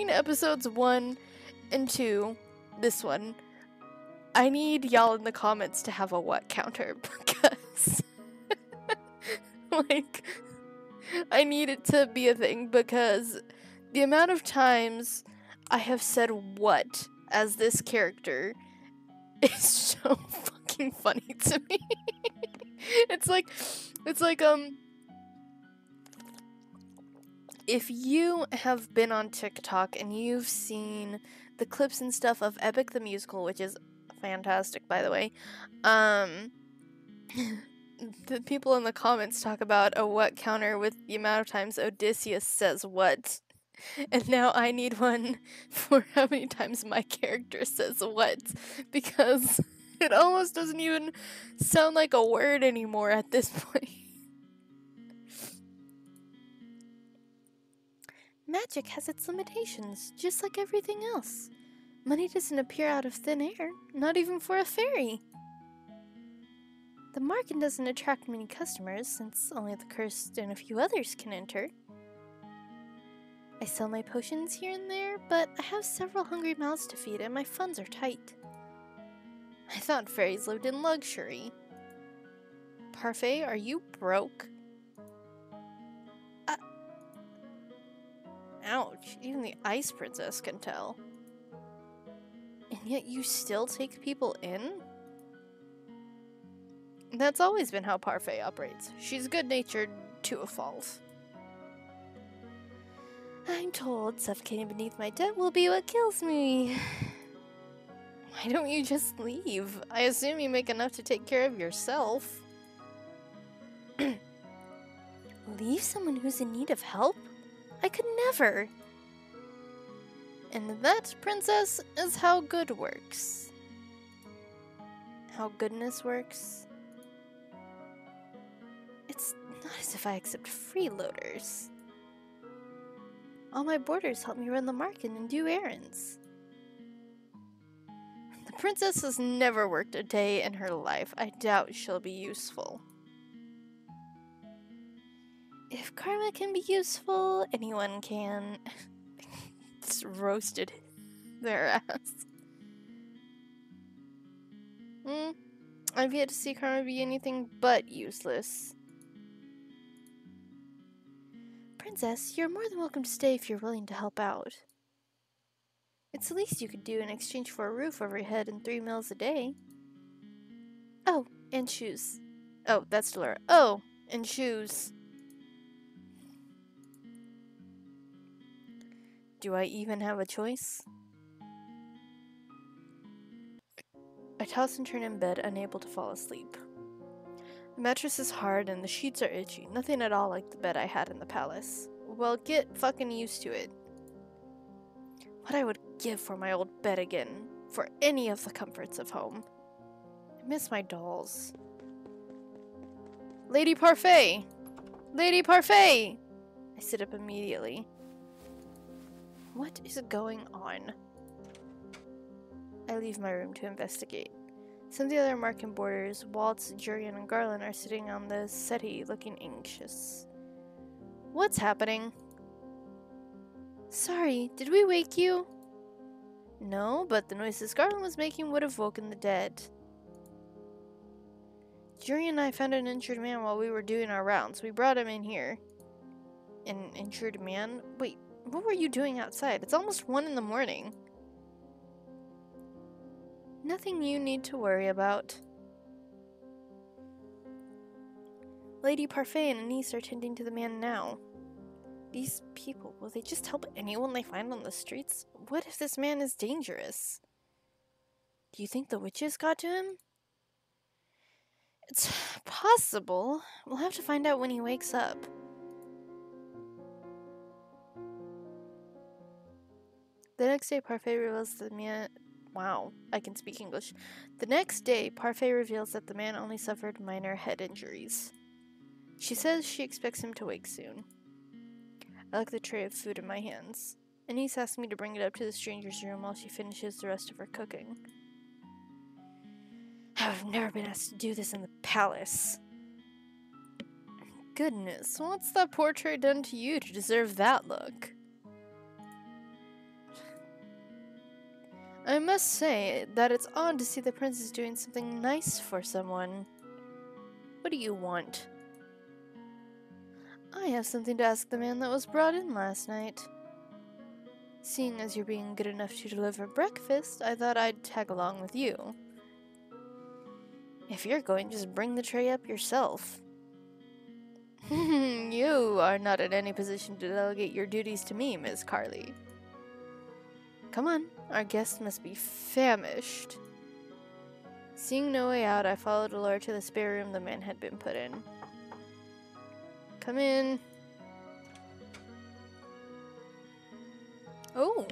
episodes 1 and 2, this one, I need y'all in the comments to have a what counter, because like, I need it to be a thing, because the amount of times I have said what as this character is so fucking funny to me. It's like, if you have been on TikTok and you've seen the clips and stuff of Epic the Musical, which is fantastic, by the way, the people in the comments talk about a what counter with the amount of times Odysseus says what. And now I need one for how many times my character says what, because it almost doesn't even sound like a word anymore at this point. Magic has its limitations, just like everything else. Money doesn't appear out of thin air, not even for a fairy. The market doesn't attract many customers, since only the cursed and a few others can enter. I sell my potions here and there, but I have several hungry mouths to feed and my funds are tight. I thought fairies lived in luxury. Parfait, are you broke? Ouch, even the Ice Princess can tell. And yet you still take people in? That's always been how Parfait operates. She's good-natured to a fault. I'm told suffocating beneath my debt will be what kills me. Why don't you just leave? I assume you make enough to take care of yourself. Leave someone who's in need of help? I could never. And that, princess, is how good works. How goodness works? It's not as if I accept freeloaders. All my boarders help me run the market and do errands. The princess has never worked a day in her life. I doubt she'll be useful. If karma can be useful, anyone can. Just roasted their ass. I've yet to see karma be anything but useless. Princess, you're more than welcome to stay if you're willing to help out. It's the least you could do in exchange for a roof over your head and 3 meals a day. Oh, and shoes. Oh, that's Delora. Oh, and shoes. Do I even have a choice? I toss and turn in bed, unable to fall asleep. The mattress is hard and the sheets are itchy. Nothing at all like the bed I had in the palace. Well, get fucking used to it. What I would give for my old bed again. For any of the comforts of home. I miss my dolls. Lady Parfait! Lady Parfait! I sit up immediately. What is going on? I leave my room to investigate. Some of the other Marken boarders, Waltz, Jurian, and Garland, are sitting on the settee looking anxious. What's happening? Sorry, did we wake you? No, but the noises Garland was making would have woken the dead. Jurian and I found an injured man while we were doing our rounds. We brought him in here. An injured man? Wait, what were you doing outside? It's almost 1 in the morning. Nothing you need to worry about. Lady Parfait and Anise are tending to the man now. These people, will they just help anyone they find on the streets? What if this man is dangerous? Do you think the witches got to him? It's possible. We'll have to find out when he wakes up. The next day, Parfait reveals that the man... Wow, I can speak English. The next day, Parfait reveals that the man only suffered minor head injuries. She says she expects him to wake soon. I look at the tray of food in my hands. Anise asks me to bring it up to the stranger's room while she finishes the rest of her cooking. I've never been asked to do this in the palace. Goodness, what's that poor tray done to you to deserve that look? I must say that it's odd to see the princess doing something nice for someone. What do you want? I have something to ask the man that was brought in last night. Seeing as you're being good enough to deliver breakfast, I thought I'd tag along with you. If you're going, just bring the tray up yourself. You are not in any position to delegate your duties to me, Miss Carly. Come on, our guest must be famished. Seeing no way out, I followed Allure to the spare room the man had been put in. Come in. Oh.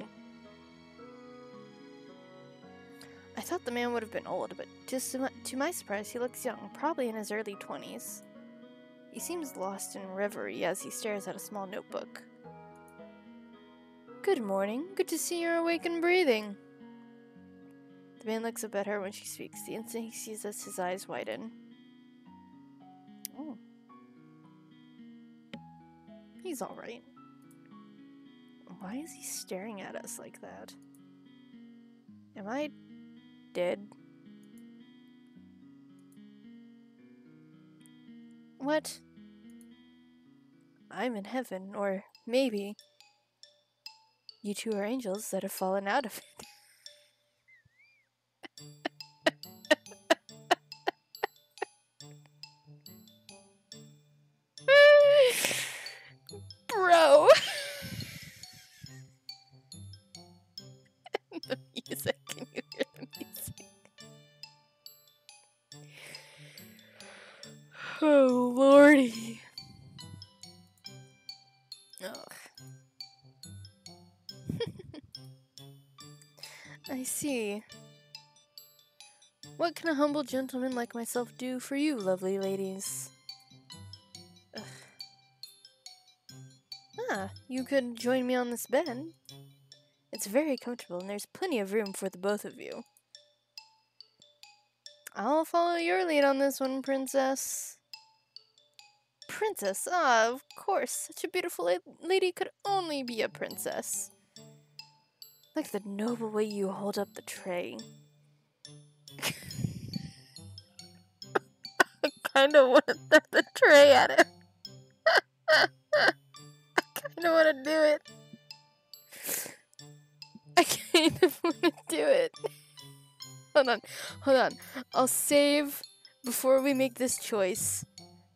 I thought the man would have been old, but just to my surprise, he looks young, probably in his early 20s. He seems lost in reverie as he stares at a small notebook. Good morning. Good to see you're awake and breathing. The man looks up at her when she speaks. The instant he sees us, his eyes widen. Oh. He's alright. Why is he staring at us like that? Am I dead? What? I'm in heaven, or maybe you two are angels that have fallen out of it. Bro! The music, can you hear the music? Oh, lordy. Ugh. I see. What can a humble gentleman like myself do for you, lovely ladies? Ugh. Ah, you could join me on this bed. It's very comfortable and there's plenty of room for the both of you. I'll follow your lead on this one, princess. Princess? Ah, of course. Such a beautiful lady could only be a princess. Like the noble way you hold up the tray. I kinda want to throw the tray at him. I kinda want to do it. I kind of want to do it. Hold on. I'll save before we make this choice,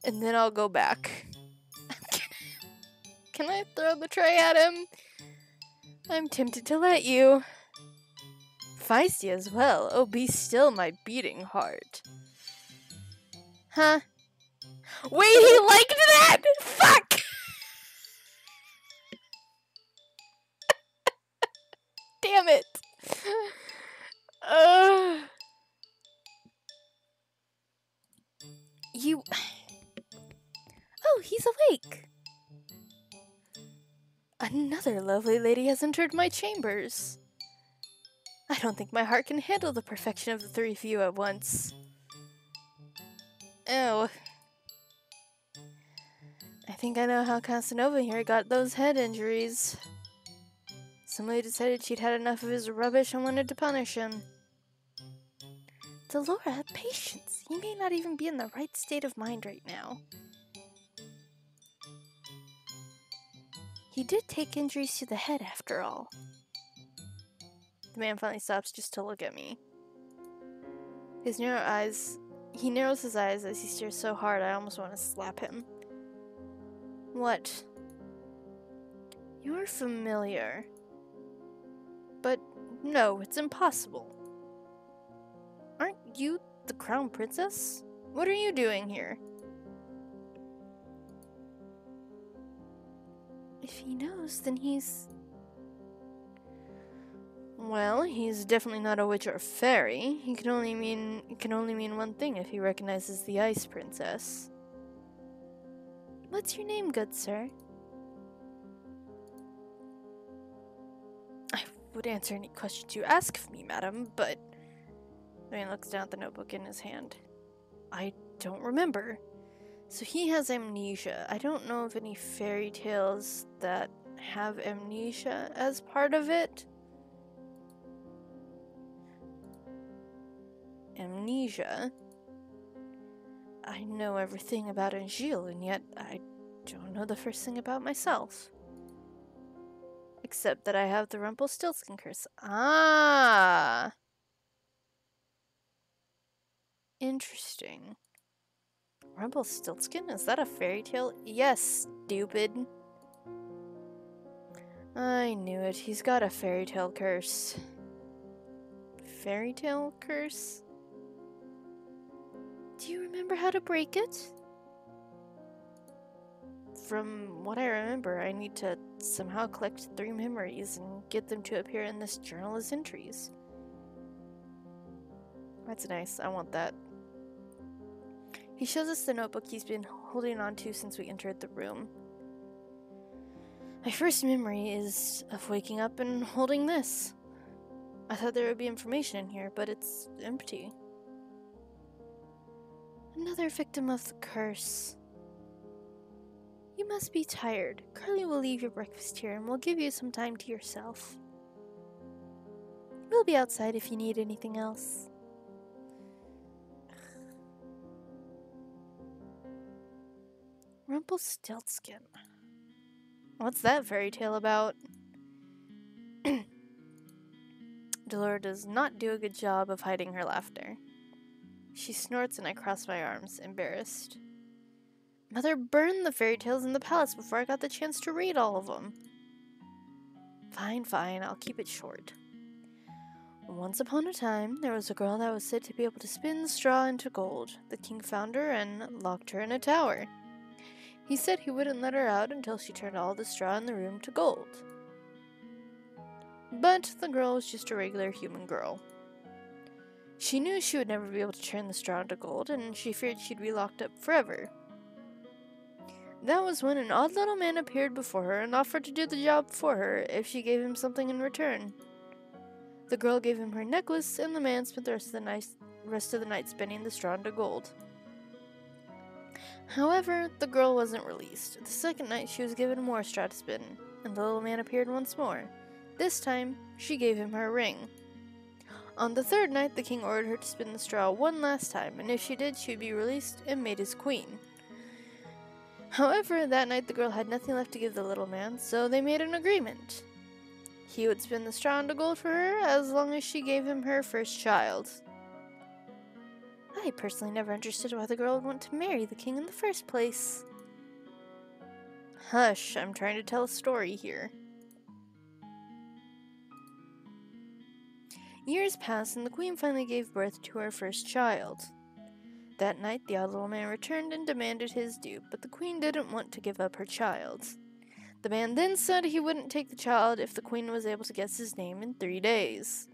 and then I'll go back. Can I throw the tray at him? I'm tempted to let you. Feisty as well. Oh, be still, my beating heart. Huh? Wait, he liked that? Fuck! Damn it. You... Oh, he's awake. Another lovely lady has entered my chambers. I don't think my heart can handle the perfection of the three of you at once. Oh. I think I know how Casanova here got those head injuries. Somebody decided she'd had enough of his rubbish and wanted to punish him. Delora, patience. He may not even be in the right state of mind right now. He did take injuries to the head after all. The man finally stops just to look at me. He narrows his eyes as he stares so hard I almost want to slap him. What? You're familiar. But no, it's impossible. Aren't you the crown princess? What are you doing here? If he knows, then he's... Well, he's definitely not a witch or a fairy. It can only mean one thing if he recognizes the Ice Princess. What's your name, good sir? I would answer any questions you ask of me, madam, but... The man looks down at the notebook in his hand. I don't remember. So he has amnesia. I don't know of any fairy tales that have amnesia as part of it. Amnesia? I know everything about Angile, and yet I don't know the first thing about myself. Except that I have the Rumpelstiltskin curse. Ah! Interesting. Rumpelstiltskin? Is that a fairy tale? Yes, stupid. I knew it. He's got a fairy tale curse. Fairy tale curse? Do you remember how to break it? From what I remember, I need to somehow collect 3 memories and get them to appear in this journal as entries. That's nice. I want that. He shows us the notebook he's been holding on to since we entered the room. My first memory is of waking up and holding this. I thought there would be information in here, but it's empty. Another victim of the curse. You must be tired. Carly will leave your breakfast here and we'll give you some time to yourself. We'll be outside if you need anything else. Rumpelstiltskin. What's that fairy tale about? Delora does not do a good job of hiding her laughter. She snorts and I cross my arms, embarrassed. Mother burned the fairy tales in the palace before I got the chance to read all of them. Fine, fine, I'll keep it short. Once upon a time, there was a girl that was said to be able to spin straw into gold. The king found her and locked her in a tower. He said he wouldn't let her out until she turned all the straw in the room to gold. But the girl was just a regular human girl. She knew she would never be able to turn the straw into gold, and she feared she'd be locked up forever. That was when an odd little man appeared before her and offered to do the job for her if she gave him something in return. The girl gave him her necklace, and the man spent the rest of the night spinning the straw into gold. However, the girl wasn't released. The second night she was given more straw to spin, and the little man appeared once more. This time, she gave him her ring. On the third night, the king ordered her to spin the straw one last time, and if she did, she would be released and made his queen. However, that night the girl had nothing left to give the little man, so they made an agreement. He would spin the straw into gold for her as long as she gave him her first child. I personally never understood why the girl would want to marry the king in the first place. Hush, I'm trying to tell a story here. Years passed and the queen finally gave birth to her first child. That night, the odd little man returned and demanded his due, but the queen didn't want to give up her child. The man then said he wouldn't take the child if the queen was able to guess his name in 3 days.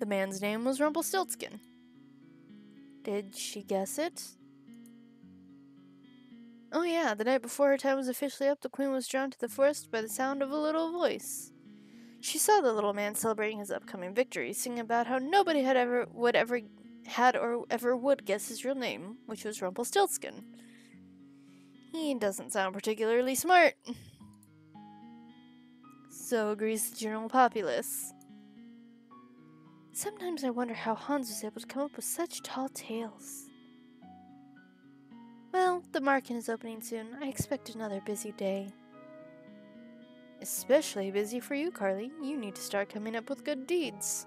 The man's name was Rumpelstiltskin. Did she guess it? Oh yeah, the night before her time was officially up, the queen was drawn to the forest by the sound of a little voice. She saw the little man celebrating his upcoming victory, singing about how nobody had ever would guess his real name, which was Rumpelstiltskin. He doesn't sound particularly smart. So agrees the general populace. Sometimes I wonder how Hans was able to come up with such tall tales. Well, the market is opening soon. I expect another busy day. Especially busy for you, Carly. You need to start coming up with good deeds.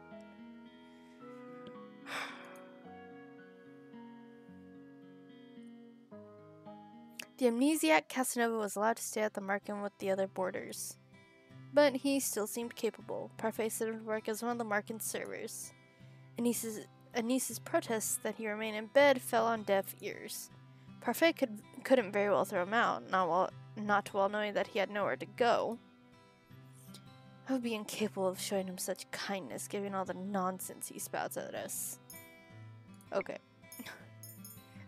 The amnesiac Casanova was allowed to stay at the market with the other boarders. But he still seemed capable. Parfait set him to work as one of the market's servers. Anis's protests that he remain in bed fell on deaf ears. Parfait couldn't very well throw him out, not well knowing that he had nowhere to go. I would be incapable of showing him such kindness, given all the nonsense he spouts at us. Okay.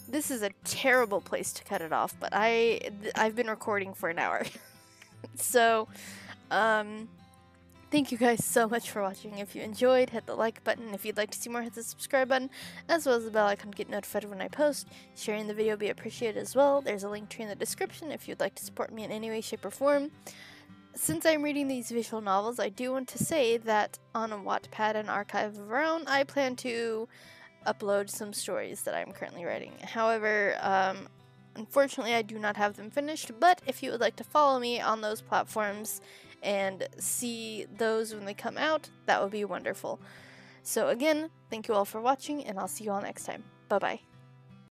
This is a terrible place to cut it off, but I've been recording for an hour. So, thank you guys so much for watching. If you enjoyed, hit the like button. If you'd like to see more, hit the subscribe button, as well as the bell icon to get notified when I post. Sharing the video would be appreciated as well. There's a link tree in the description if you'd like to support me in any way, shape, or form. Since I'm reading these visual novels, I do want to say that on a Wattpad and archive of our own, I plan to upload some stories that I'm currently writing. However, unfortunately, I do not have them finished, but if you would like to follow me on those platforms and see those when they come out, that would be wonderful. So again, thank you all for watching, and I'll see you all next time. Bye-bye.